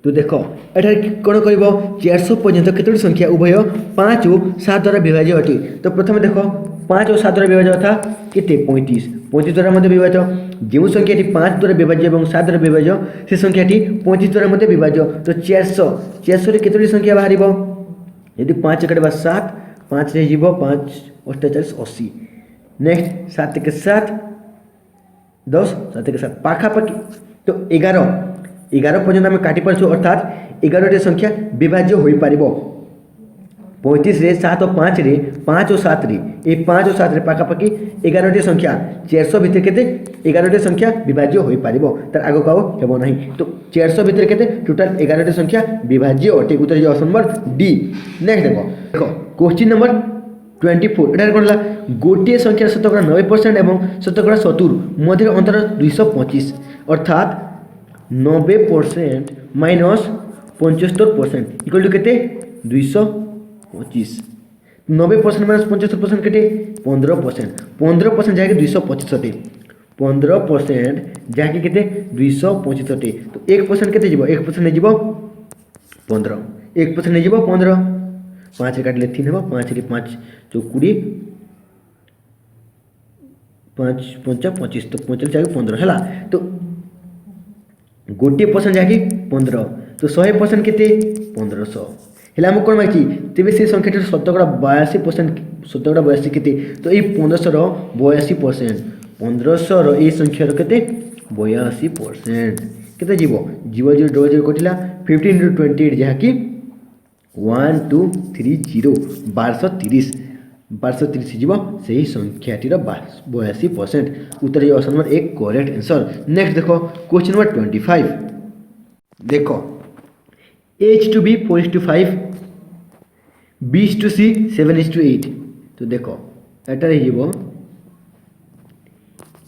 तो देखो एठार कौन कर 400 पर्यंत केतोटी संख्या उभय 5 और 7 द्वारा विभाज्य अटे तो प्रथम देखो 5 और 7 द्वारा विभाज्य था केते 35 द्वारा मध्य विभाज्य जो संख्या 5 द्वारा विभाज्य और 7 द्वारा विभाज्य से संख्या 35 द्वारा मध्य विभाज्य तो 400 रे केतोटी संख्या बाहर यदि 5 कटवा 7 5 रे जीवो 5 48 80 नेक्स्ट 7 के 7 10 7 के 7 पाखापाखि तो 11 पर्यंत आम काटि पारछु अर्थात 11 संख्या विभाज्य हो पारिबो 35 रे 7 और 5 रे 5 और 7 रे ये 5 और 7 रे पाखापाखि 11 संख्या 400 भितर केते 11 संख्या विभाज्य हो पारिबो तार आगो काओ हेबो नाही तो 400 भितर केते टोटल 11 संख्या विभाज्य अटे उत्तर जो ऑप्शन नंबर डी नेक्स्ट देखो क्वेश्चन नंबर 24 एटार कोनला गोटे संख्या शतकड़ा 90% एवं शतकड़ा 70 मध्य अंतर 225 अर्थात 90% माइनस 75% इक्वल टू केते 225 90% माइनस 75% केते 15% जाके 225 अटे 15% जाके केते 225 अटे तो 1% केते जीवो 1% ने जीवो 15 1% ने जीवो 15 5 रे काटले 3 हेबो 5 रे 5 जो 20 5 5 25 तो 45 जाके 15 हैला तो गोटे परसेंट जाके 15 तो 100% केते 1500 हेला हम कोन माइची तेबे से संख्याटर शतकड़ा 82% शतकड़ा 82 केते तो ए 1500 रो 82% 1500 रो ए संख्या रो केते 82% केते जीवो जीवो जीरो डबल जीरो कटिला 15 into 28 जहा कि 1230 1230 जीव से ही संख्याटीर 82% उत्तर option number 1 correct answer next देखो क्वेश्चन नंबर 25 देखो H2B 4:5 B/C 7:8 तो देखो एटा रे जीव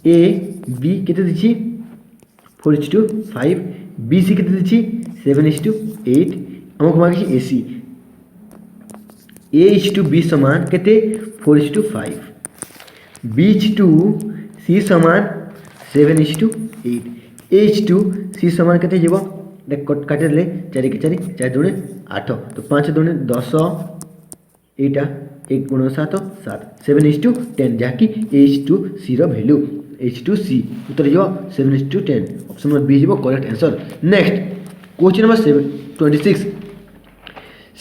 A B केते दिछि 4:5 B C केते दिछि 7:8 हमको मांगी AC A/B समान केते 4:5 B/C समान 7:8 H2C समान केते जीव देख काटे ले 4 के 4 4 दूने 8 तो 5 दूने 10 एटा 1 गुण 7 7 7:10 जाकी H2C रो वैल्यू H2C उत्तर जो 7:10 ऑप्शन नंबर बी जीव correct answer next question number 26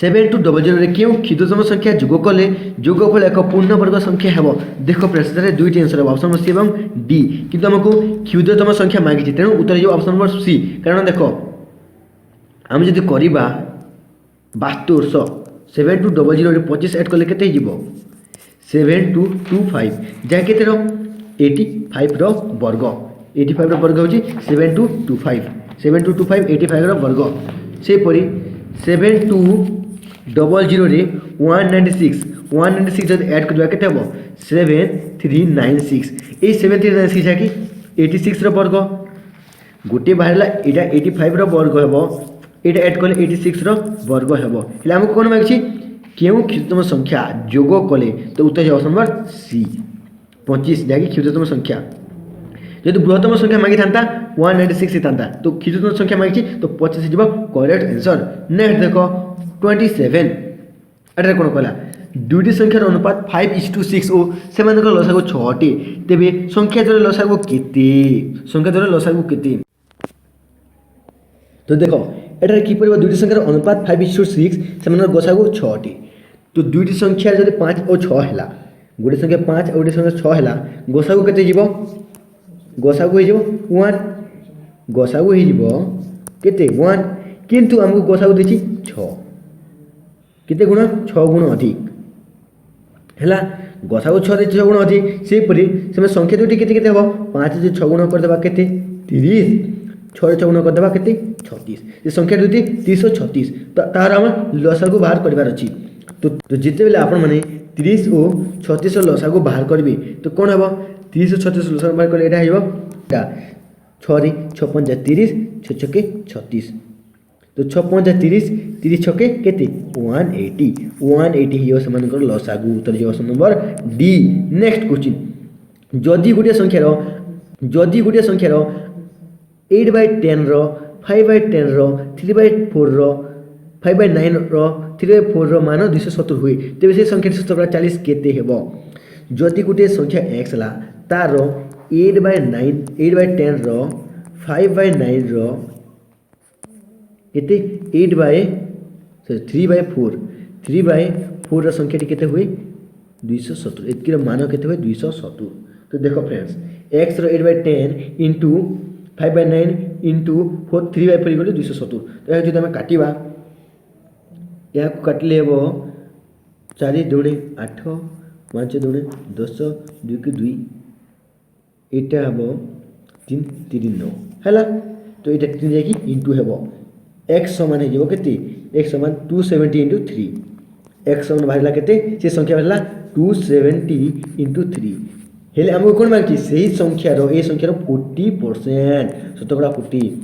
7200 रे क्यों क्षुद्रतम संख्या जोग कले जोगफल एक पूर्णवर्ग संख्या हेबो देखो प्रश्न रे दुईटी आंसर है ऑप्शन नंबर सी एवं डी किंतु हमको क्षुद्रतम संख्या मांगी तेणु उत्तर जो ऑप्शन नंबर सी कारण देखो हम जदि करिबा 7200 7200 रे 25 ऐड कले केते हिजबो 7225 जा केते रो 85 रो वर्ग 85 रो वर्ग होची 7225 7225 85 रो वर्ग से परी 7200 रे 196 जब ऐड करबा केते हबो 7396 ए 7396 जाकी 86 रो वर्ग गोटे बाहरला एटा 85 रो वर्ग हेबो एटा ऐड करले 86 रो वर्ग हेबो हेला हम कोन मागछि केउ क्षुद्रतम संख्या जोग कले तो उत्तर ऑप्शन नंबर सी 25 जाकी क्षुद्रतम संख्या यदि बृहत्तम संख्या मांगी थांता 196 थांता तो क्षुद्रतम संख्या मांगी तो 25 जीव करेक्ट आंसर नेक्स्ट देखो 27 एटा कोन कहला दुईटी संख्यार अनुपात 5:6 ओ सेमानकर लसागु 6 टी तेबे संख्या द्वारा लसागु केते तो देखो एटा की परबा दुईटी संख्यार अनुपात 5:6 सेमानकर गसागु 6 टी तो दुईटी संख्या जदि 5 और 6 हैला गोटे संख्या 5 और गोटे संख्या 6 हैला गसागु केते जीव गसागु हे जीव 1 गसागु हे जीव केते 1 किंतु हमको गसागु देछि 6 केते गुण 6 गुण अधिक हैला गसागु 6 रे 6 गुण अधिक से परि से संख्या दुटी केते केते हबो 5 जे 6 गुण कर देबा केते 30 6 रे 6 गुण कर देबा केते 36 ये संख्या दुटी 336 तो तार हम लसागु बाहर करबार अछि तो जिते बेले आपण माने 30 और 36 लसागु बाहर करबे तो कोन हबो 30 और 36 लसागु बाहर करले एटा हेबो 6 रे 6 5 30 6 छके 36 तो 6 5 30 30 छके केते 180 हियो समानकर लसागु उत्तर जे option number D next question जदि गुटे संख्यार 8/10 रो 5/10 रो 3/4 रो 5/9 रो 3/4 रो मान 270 हुए तेबे से संख्या शतकड़ा 40 केते हेबो जदि गुटे संख्या x ला तार 8/10 रो 5/9 रो केते 3/4 फोर संख्याटी केते हुए 270 एतकीर मान केते हुए 270 तो देखो फ्रेंड्स x रो 8/10 इंटू 5/9 इंटू 4 3/4 इक्वल 270 तो यह जो आम काटिबा या काटिले हेबो 4 दूणे 8 5 दूणे 10 2 की 2 एटा हेबो 3 3 9 हैला तो एटा 3 जाकी इंटू हेबो x समान हे जेबो केते x समान 270 इंटू 3 x समान बाहरला केते से संख्या बाहरला 270 इंटू 3 हेले हमको कोन मांगची सही संख्या रो ए संख्या रो 40% शतकड़ा 40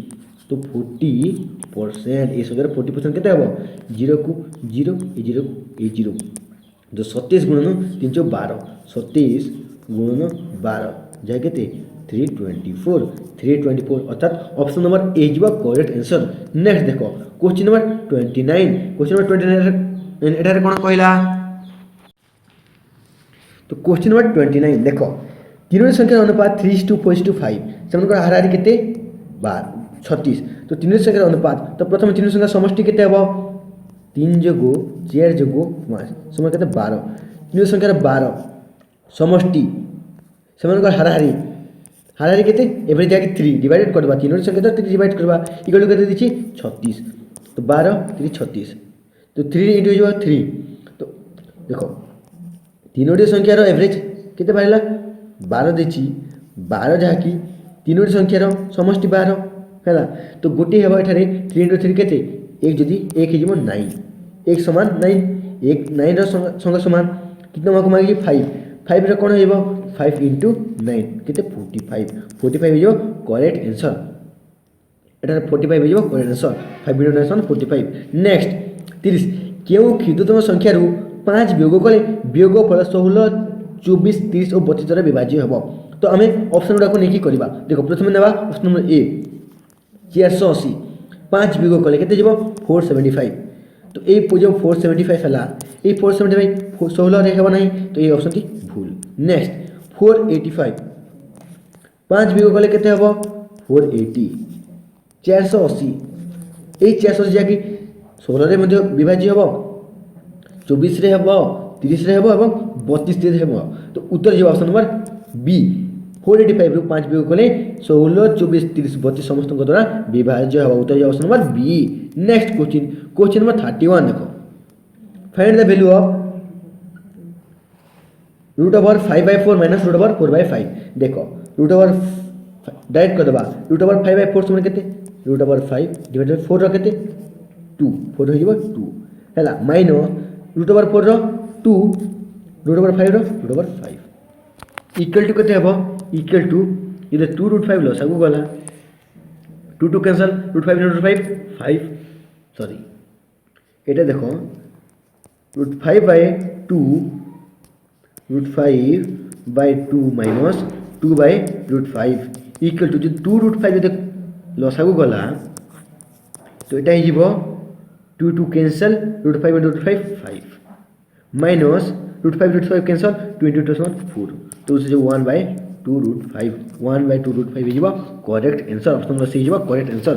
तो 40% ए संख्या रो 40% केते हबो 0 को 0 ए 0 को ए 0 जो 37 गुणन 312 37 गुणन 12 जाय केते 324 अर्थात ऑप्शन नंबर ए जीवा करेक्ट आंसर नेक्स्ट देखो क्वेश्चन नंबर 29 एटारे कोन कहला तो क्वेश्चन नंबर 29 देखो तीनों संख्या अनुपात 3:4:5 सेमनकर हाराहारी केते 36 तो तीनों संख्या अनुपात तो प्रथम तीनों संख्या समष्टि केते हबो 3 जोगो 4 जोगो 5 समय केते 12 तीनों संख्या 12 समष्टि सेमनकर हाराहारी केते एवरे जाके 3 डिवाइडेड करबा तीनों संख्या तो 3 डिवाइड करबा इक्वल केते दिछि 36 तो 12 3 36 तो 3 इंटू जो 3 तो देखो तीनोटी संख्यार एवरेज केते बाहरला 12 देछि 12 जाकी तीनोटी संख्यार समष्टि 12 हैला तो गोटे हेबा एठारे 3 इंटू 3 केते एक जदी 1 हेजिबो 9 1 समान 9 1 9 रो संग समान कितना माको मागी 5 5 रे कोन हेबो 5 इंटू 9 केते 45 हेजो करेक्ट आंसर एठारे 45 हेजो करेक्ट आंसर 5 इंटू 9 45 नेक्स्ट 30 केउ क्षुद्रतम संख्या रु 5 वियोग कले वियोगफल 16 24 30 और 32 द्वारा विभाज्य हेबो तो आमे ऑप्शन गुडा को नेकी करबा देखो प्रथम नेबा ऑप्शन नंबर ए 480 5 वियोग कले केते जेबो 475 तो ए पोजो 475 हला ए 475 16 रे हेबो नाही तो ए ऑप्शन टी भूल नेक्स्ट 485 5 वियोग कले केते हेबो 480 480 ए 480 जाकी 16 रे मध्ये विभाज्य हेबो 24 रे हेबो 30 रे हेबो एवं 32 रे हेबो तो उत्तर जे ऑप्शन नंबर बी 485 रु 5 वियोग कले 16 24 30 32 समस्त द्वारा विभाज्य हेबो उत्तर जे option number B next question number 31 देखो find the value of √5/4 minus √4/5 देखो √ डायरेक्ट कर दबा √5/4 समान केते √5 डिवाइडेड बाय 4 रो केते 2 4 हो जिवो 2 हैला माइनस √4 रो 2 √5 रो √5 इक्वल टू केते हेबो इक्वल टू इधर 2√5 लस आगु गला 2 कैंसिल √5 5 सॉरी एटा देखो √5/2 √5/2 माइनस 2/5 इक्वल टू जो 2√5 जो लस आगु गला तो एटा ही जीवो 2 कैंसिल √5 5 माइनस √5 कैंसिल 2 × 2 4 तो उसे जो 1/2 √5 हो correct answer option number C हो correct answer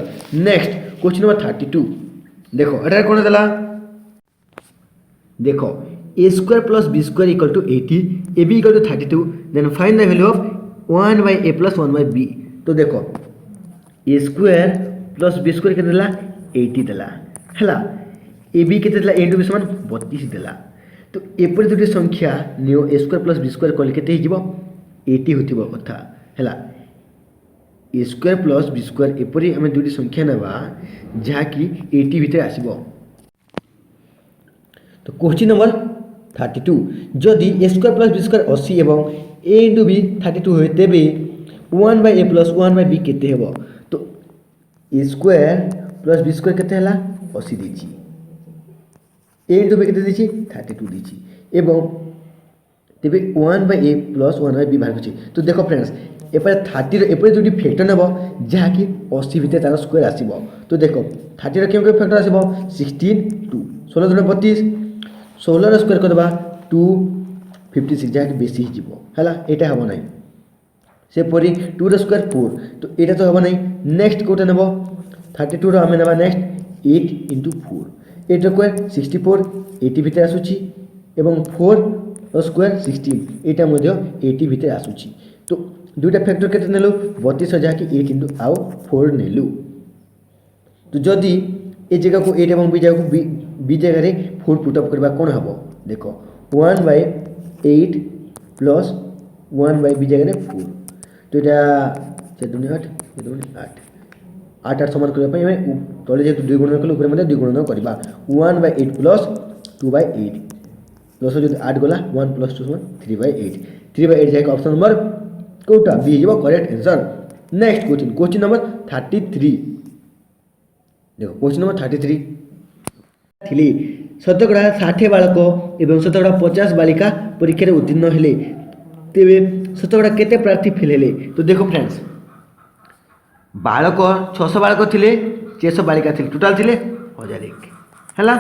next question number 32 देखो एटा कोन देला देखो a² + b² = 80 ab = 32 then find the value of 1/a + 1/b तो देखो a² + b² केते देला 80 देला हैला ab केते देला a * b = 32 देला तो एपर दुटी संख्या नियो a² + b² कल केते हिजिबो 80 होतिबो कथा हैला a² + b² एपरी हम दुटी संख्या नेबा जहा कि 80 भितर आसीबो तो क्वेश्चन नंबर 32 जदि a² + b² 80 एवं a * b 32 होय तेबे 1/a + 1/b केते हेबो तो a² + b² केते हला 80 दिछि a * b केते दिछि 32 दिछि एवं तेबे 1/a + 1/b बाहर अछि तो देखो फ्रेंड्स एपर 30 रो एपर दुटी फैक्टर नेबो जहा कि 80 भितर तार स्क्वायर आसीबो तो देखो 30 रो केउ फैक्टर आसीबो 16 2 16 * 32 16 रो स्क्वायर करबा 256 जहा कि बेसी हिजिबो हला एटा हबो नै से परी 2 रो स्क्वायर 4 तो एटा तो हबो नै नेक्स्ट कोटा नेबो 32 रो हमें नेबा नेक्स्ट 8 * 4 8 रो स्क्वायर 64 80 भितर आसुची एवं 4 स्क्वायर 16 एटा मध्य 80 भितर आसुची। तो दुईटा फैक्टर केते नेलु 32 जहाँकि 8 इंटू आउ 4 नेलु। तो जदि ए जगह को 8 एवं बी जगह को बी जगह 4 पुटअप करबा कोन हबो देखो 1/8 प्लस 1 बी जगह 4 तो एटा 4 2 8 8 8 समान करबा पई हमें तले जे 2 गुणन कले ऊपर मध्ये 2 गुणन करबा 1/8 प्लस 2/8 प्लस जो 8 गला 1 प्लस 2 समान 3/8 3/8 जाके ऑप्शन नंबर कोटा बी हिजबो correct answer. Next question number 33 देखो क्वेश्चन नंबर 33 थिली शतकड़ा 60 बालक एवं शतकड़ा 50 बालिका परीक्षा रे उत्तीर्ण हेले तेबे शतकड़ा केते प्रार्थी फेल हेले। तो देखो फ्रेंड्स बालक 600 बालक थिले 600 बालिका थिले टोटल थिले 1001 हैला।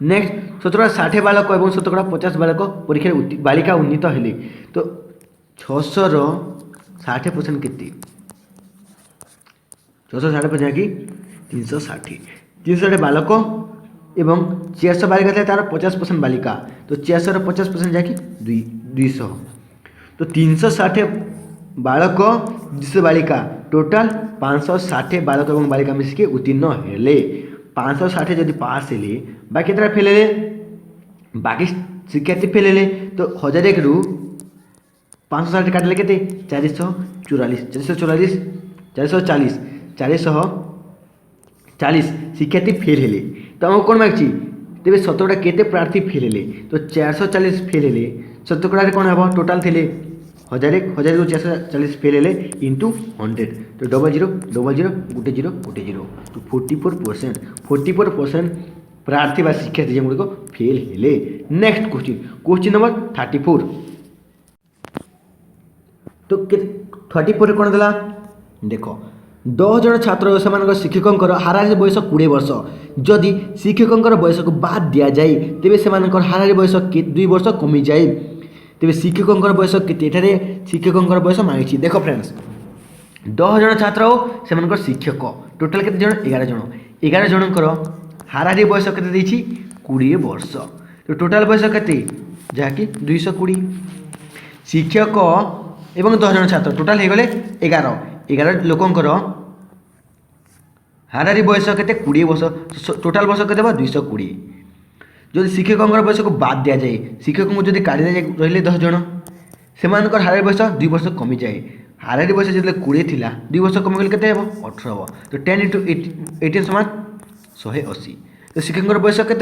नेक्स्ट शतकड़ा 60 बालक एवं शतकड़ा 50 बालक परीक्षा रे बालिका उन्नीत हेले तो 600 रो 60% केते 660 कि 360 बालक एवं 400 बालिका थे तार 50% बालिका तो 400 50% जाकि 200 तो 360 बालक 200 बालिका टोटल 560 बालक एवं बालिका मिसिके उत्तीर्ण हेले 560 जदि पास हेले बाकी केतरा फेल हेले बाकी शिक्षार्थी फेल हेले तो 1001 रु 560 काटले केते 444 शिक्षार्थी फेल हेले तो हम कौन मागछि तेरे शतकड़ा केते प्रार्थी फेल हेले तो 440 फेल हेले शतकड़ा कौन हम टोटाल थे 1001 को 440 फेल हेले इंटू 100 तो 00 00 गोटे 0 गोटे 0 तो 44% प्रार्थी बा शिक्षार्थी जो फेल हेले। नेक्स्ट क्वेश्चन नंबर 34 तो 34 कौन देला देखो 10 जन छात्र से शिक्षकों हाराहारी बयस 20 वर्ष जदि शिक्षकों बयस को बाद दि जाए तेरे से हाराहारी बयस 2 वर्ष कमी जाए तेरे शिक्षकों बयस के शिक्षकों बयस मांगी देख फ्रेंड्स 10 जन छात्र से शिक्षक टोटाल के जन 11 जनकर हाराहारी बयस के 20 वर्ष तो टोटाल बयस के जहाँकि 220 शिक्षक एवं 10 जन छात्र टोटाल हो गले 11 लोकंकर हाराहारी बयस के 20 वर्ष टोटाल बयस के 220 जदि शिक्षकों बयस को बाद दि जाए शिक्षक को जब काढ़ी जाए रही 10 जन से हाराहारी बयस 2 वर्ष कमी जाए हाराहारी बयस जो 20 थी 2 वर्ष कमीगले के 18 हम तो 10 इंटू 18 समान 180 तो शिक्षकों बयस के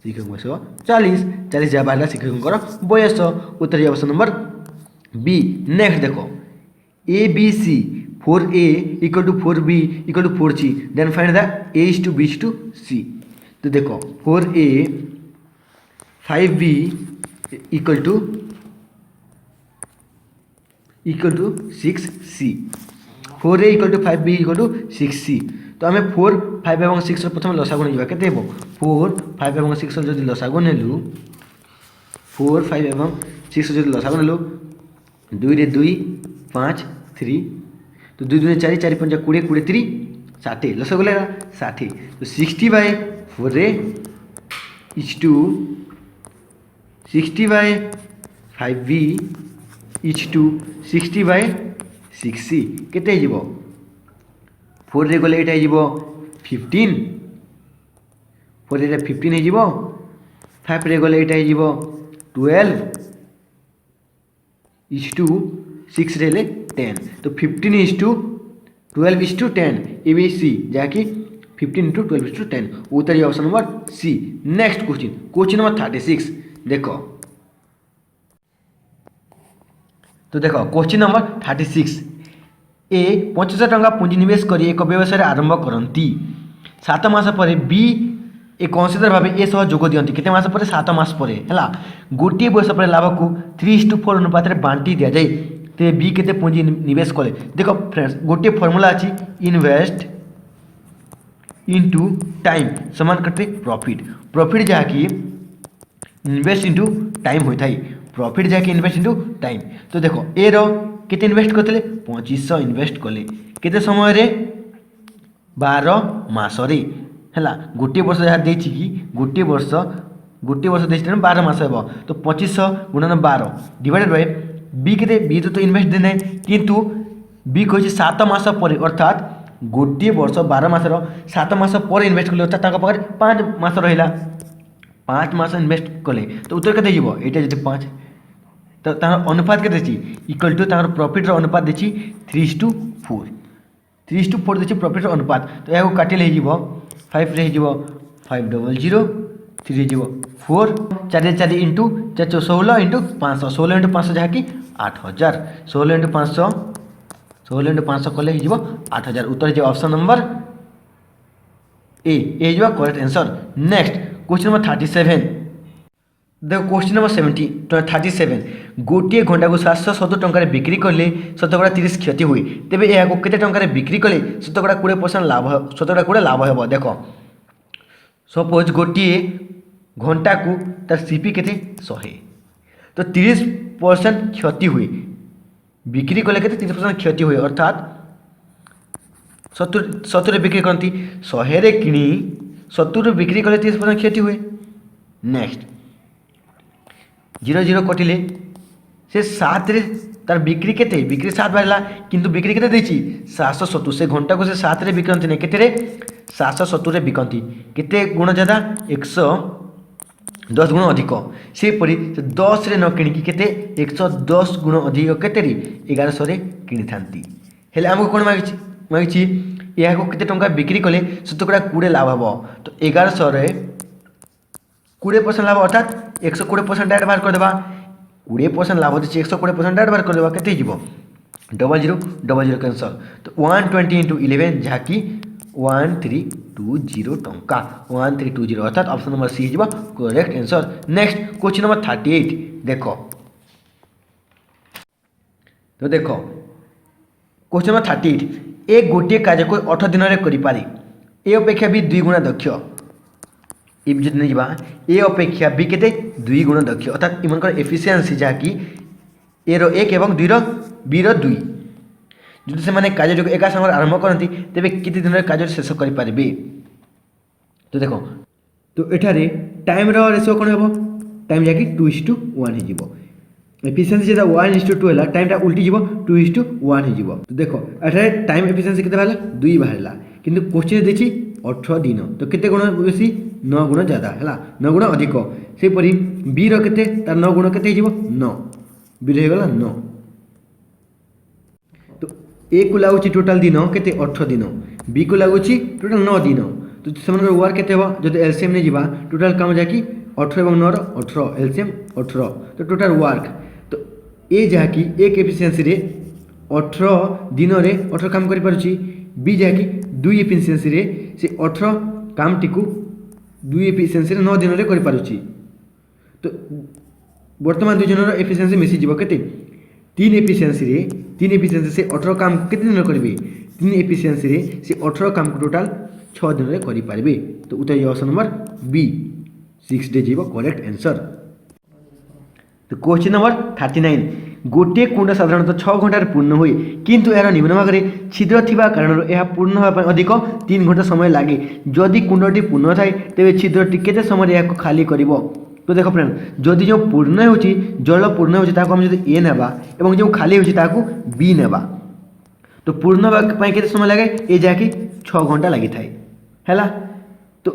शिक्षक बयस 40 जहाँ बाहर शिक्षकों बयस उत्तर ऑप्शन नंबर बी। नेक्स्ट देखो ABC 4A equal to 4B equal to 4C then find the A is to B is to C तो देखो 4A 5B equal to 6C 4A equal to 5B equal to 6C तो आम 4 5 और 6 प्रथम लसागु नहीं के 4 5 और 6 जो लसागु नेलु 4 5 और 6 जो लसागु नेलु 2 रे 2 5 3 तो 2 2 4 4 5 20 20 3 60 लस गले 60 तो 60/4 रे is to 60/5b is to 60/6c केते हिजबो 4 रे गले एटा हिजबो 15 4 रे 15 हिजबो 5 रे गले एटा हिजबो 12 इज टू 6 रे 10 तो 15 is to 12 is to 10 ABC जहाँकि 15 इंटू 12 इज टू 10 उत्तर option number C. Next question number 36 देखो तो देखो क्वेश्चन नंबर 36 ए 25 टंका पुंजी निवेश कर एक व्यवसाय आरंभ करती 7 मास पर बी एक अंशीदार भाव ए सह जोग दियंती केते मास पर 7 मास पर है गोटे बयस पर लाभ को 3:4 अनुपात में बांटी दि जाए ते बी केते पुंजी निवेश करे देखो फ्रेंड्स गोटे फॉर्मूला अछि इन्वेस्ट इनटू टाइम समान करते प्रॉफिट जहाँ कि इन्वेस्ट इनटू टाइम होता है प्रॉफिट जहाँ कि इन्वेस्ट इनटू टाइम तो देखो ए रो केते इन्वेस्ट करते 2500 इन्वेस्ट कले केते समय रे 12 मास रे है गोटे वर्ष जहाँ देखी कि गोटे वर्ष गोटे वर्ष देछि 12 मास हेबो तो 2500 गुणन 12 डिवाइडेड बाय बी केते बी तो इन्वेस्ट देने किंतु बी कहछि 7 मास पर अर्थात गोटे वर्ष 12 मासर 7 मास पर इन्वेस्ट कले अर्थात ताका पाखरे 5 मास रहिला 5 मास इन्वेस्ट कले तो उत्तर केते जीवो एटा जति 5 तो तार अनुपात केते छि इक्वल टू तार प्रॉफिट रो अनुपात देछि 3:4 3:4 देछि प्रॉफिट रो अनुपात तो याको काटिले जीवो 5 रे जीवो 500 3 जीवो 4 4 4 इंटू 4 16 इंटू 500 16 इंटू 500 जहाँ कि 8000 16 इंटू 500 16 इंटू 500 कले जीवो 8000 उत्तर जो ऑप्शन नंबर ए जो correct answer. Next question number 37 देखो क्वेश्चन नंबर 37 गोटे घंटा को 770 टंका बिक्री कले शतकड़ा 30 क्षति हुई तेबे यह केते टंका बिक्री कले शतकड़ा 20% लाभ शतकड़ा 20 लाभ हेबो देखो सपोज गोटे घंटा को तार सीपी केते 100 तो 30% क्षति हुई बिक्री कले केते 30% क्षति हुई अर्थात 70 बिक्री करती 100 रे किणी 70 बिक्री कले 30% क्षति हुए। नेक्स्ट 0 कटिले से 7 रे तार बिक्री केते बिक्री 7 बाहला किंतु बिक्री केते देछि 770 से घंटा को से 7 रे बिकंती ने केते रे 770 रे बिकंती केते गुण ज्यादा 110 गुण अधिक से परी 10 रे न किणी केते 110 गुण अधिक केते रे 1100 रे किणी थांती हेले हमको कोन मागिछि या को केते टंका बिक्री कले शतकड़ा 20 लाभ हबो तो 1100 रे 20% लाभ अर्थात 120% डायरेक्ट बाहर कर देबा 20% लाभ होती 120% डायरेक्ट बाहर कर देबा केते जीवो 0000 कैंसल तो 120 into 11 जहाँ कि 1320 टंका 1320 अर्थात ऑप्शन नंबर सी जीवो correct answer. Next question number 38 देखो तो देखो क्वेश्चन नंबर 38 एक गोटे कार्य को 8 दिन रे करि पारे ए अपेक्षा भी 2 गुणा दक्ष ए जति नै जीवा ए अपेक्षा बी केते 2 गुण दक्ष अर्थात इमनकर एफिशिएंसी जहाँ कि ए रो 1 एवं 2 रो बी रो 2 जदि से माने कार्य जो एका संग आरंभ करती तेबे केते दिन रे कार्य शेष करि पारिबे तो देखो तो एठारे टाइम रो रेशियो कोन हेबो टाइम जाकी 2:1 हे जीवो एफिशिएंसी जेदा 1:2 हला टाइम टा उल्टी जीवो 2:1 हे जीवो तो देखो एठारे टाइम एफिशिएंसी केते बाहला 2 बाहला किंतु क्वेश्चन देछि 18 दिन तो केते गुण बेसी 9 गुण ज्यादा है 9 गुण अधिक से परी बी रो केते तार 9 गुण केते जीवो 9 बी रे गला 9 तो ए को लागुची टोटल दिन केते 18 दिन बी को लागुची टोटल 9 दिन तो समन वर्क केते हो जदि एलसीएम ने जीवा टोटल काम जाकी 18 एवं 9 रो 18 एलसीएम 18 तो टोटल वर्क तो ए जाकी एक एफिशिएंसी रे 18 दिन रे 18 काम करि परछि बी जाकी 2 एफिशिएंसी रे से 18 काम टिकु 2 एफिशिएंसी रे 9 दिन रे करि पारुछि तो वर्तमान 2 जनर एफिशिएंसी मिसी जीवो केते 3 एफिशिएंसी से 18 काम केते दिन रे करिवे 3 एफिशिएंसी रे से 18 काम को टोटल 6 दिन रे करि पारिबे तो उत्तर ऑप्शन नंबर बी 6 डे जीवो करेक्ट आंसर। तो क्वेश्चन नंबर 39 गोटे कुंड साधारणतः 6 घंटा पूर्ण हुए किंतु यार निम्न भाग में छिद्र थिबा कारण यह पूर्ण होगा अधिक 3 घंटा समय लगे जदि कुंडटी पूर्ण थाए तेज छिद्रटी केते समय यह खाली करिवो तो देखो फ्रेंड जदि जो पूर्ण होची जल पूर्ण होची ताको हम जदि ए नेबा एवं जो खाली होची ताको बी नेबा तो पूर्ण होगा पई केते समय लगे ए जाकी 6 घंटा लागि थाए हैला तो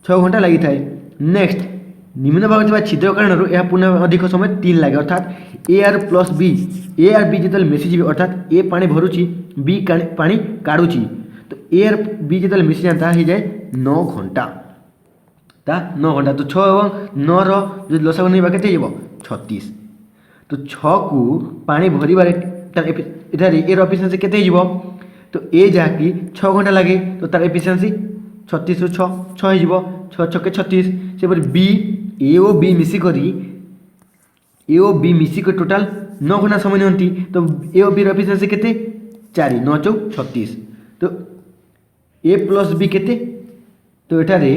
6 घंटा लागि थाए। नेक्स्ट निम्न भाग में छिद्र कारण यह पूर्ण अधिक समय 3 लगे अर्थात A R plus B A R B जितल मिसी अर्थात ए पानी भरुची बी पानी काढ़ुची तो ए आर बी जितल मिसी जाता हो जाए 9 घंटा 9 घंटा तो 6 एवं 9 रो जो लसागु नहीं बाके जीवो 36 तो 6 को पानी भरिबारे तार एटारे ए रो एफिशिएंसी केते जीवो तो ए जाकी 6 घंटा लगे तो तार एफिशिएंसी 36 रु 6 जीवो 6 6 के 36 से पर बी ए ओ बी मिसी करी ए ओ बी मिसी को टोटल 9 घंटा समय नियंती तो ए ओ बी रो एफिशिएंसी केते 4 9 4 36 तो ए प्लस बी केते तो एटारे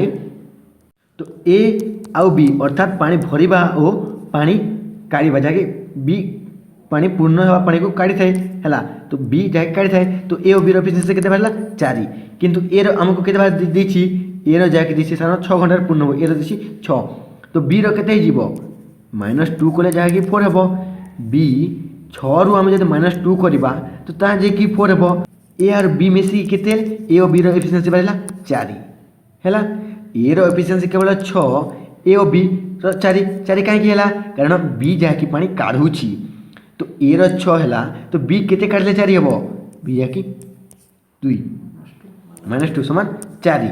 तो ए आउ बी अर्थात पानी भरिबा ओ पानी काढ़ीबा जाके बी पानी पूर्ण होगा पानी को काढ़ी थाए हैला तो बी जाके काढ़ी थाए तो ए और बी रो एफिशिएंसी केते बाहला 4 किंतु ए रो हमको केते बाहर देछि এর যাকে দিছি সাধারণ 6 ঘন্টার পূর্ণ হব এর দিছি 6 তো বি র কেতে হইব -2 কলে যাকে 4 হব বি 6 রু আমি যদি -2 করিবা তো তা যে কি 4 হব ए और बी मिसी केते ए और बी रो एफिशिएंसी बाहला 4 हैला ए रो एफिशिएंसी केवल 6 ए और बी रो 4 4 काहे की हैला कारण बी जा की पानी काढुची तो ए रो 6 हैला तो बी केते काढले 4 हबो बी जा की 2 -2 समान 4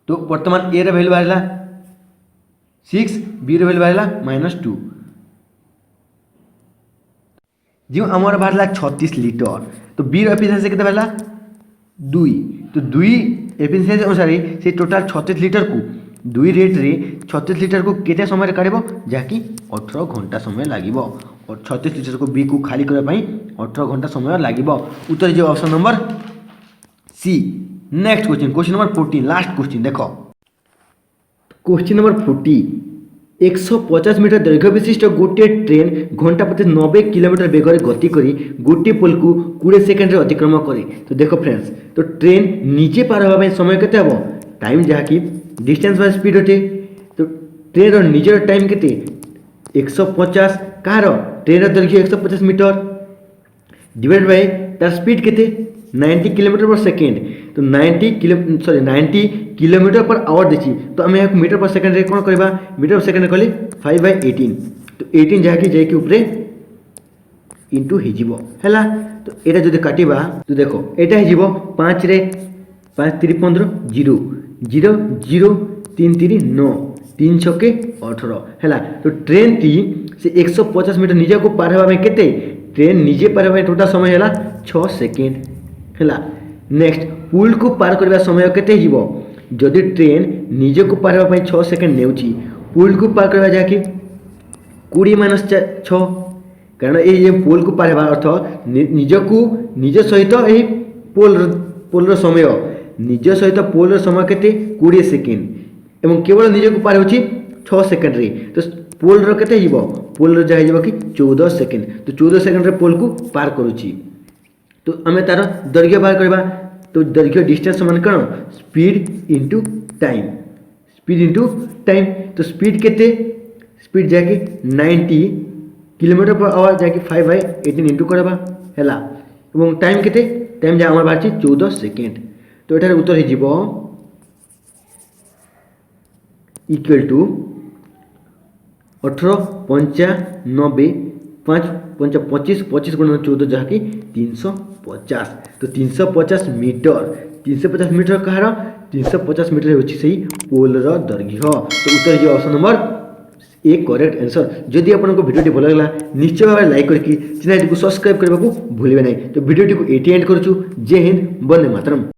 तो वर्तमान ए रो वैल्यू बाहला 6 बी रो वैल्यू बाहला -2 जो आमर बाहला 36 लिटर तो बी एफिशिएंसी केते बाहला 2 तो 2 एफिशिएंसी अनुसार से टोटल 36 लिटर को 2 रेट रे 36 लिटर को केते समय रे काढिबो जाकी 18 घंटा समय लागिबो और 36 लिटर को बी को खाली करबा पई 18 घंटा समय लागिबो उत्तर जे option number C next question number 14 last question देखो क्वेश्चन नंबर 40 150 मीटर दैर्घ्य विशिष्ट गोटे ट्रेन घंटा प्रति 90 किलोमीटर बेगर गति करी गोटे पोल को 20 सेकेंड अतिक्रम करे तो देखो फ्रेंड्स तो ट्रेन नीचे पार होगा समय केते हबो टाइम जहाँ की डिस्टेंस बाय स्पीड अटे तो ट्रेन रो निजर टाइम केते 150 कार ट्रेन रो दैर्घ्य 150 मीटर डिवाइड बाय तार स्पीड केते 90 किलोमीटर पर सेकेंड तो 90 किलोमीटर पर आवर देखी तो आम यहाँ मीटर पर सेकेंड रे कौन करवा मीटर पर सेकेंड कले 5/18 तो 18 जहाँकि जाकि ऊपर इंटू होगा तो यहाँ जो काटा तो देखो यहाँ हो 5 रे 5 3 15 0 0 0 3 3 9 3 6 18 है तो ट्रेन टी से 150 मीटर निजे को पार होगा केते ट्रेन निजे पार होगा टोटल समय है 6 सेकेंड है नेक्स्ट पुल को पार करने समय केते जीवो जदि ट्रेन निजे को पार होगा 6 सेकेंड नेउची पुल को पार करवा जाके 20 - 6 कारण ये पोल को पार अर्थ निज को निज सहित यही पोल समय निज सहित पोल समय केते 20 सेकेंड एवं केवल निज को पार हो 6 सेकेंड रे तो पोल रो केते जीवो पोल रो जाय जीवो कि 14 सेकेंड तो 14 सेकेंड रे पोल को पार करूची तो आमे तार दैर्घ्य बाहर करबा तो दैर्घ्य डिस्टेंस समान कौन स्पीड इंटू टाइम तो स्पीड केते स्पीड जाके 90 किलोमीटर पर आवर जाके 5/18 इंटू करबा हैला एवं टाइम केते टाइम जा हमर बारची 14 सेकेंड तो एटार उत्तर हे जीवो इक्वल टू 18 95 5 5 25 25 गुणन 14 जहाँकि 350 तो 350 मीटर कहार 350 मीटर होची सही पोल रो दैर्घ्य तो उत्तर जे option number A correct answer जदि आपको वीडियोटी भल लगा निश्चय भाव लाइक करके चैनल को सब्सक्राइब करने को भूलिए नहीं तो वीडियोटी को एटी एंड करूँ जय हिंद वंदे मातरम।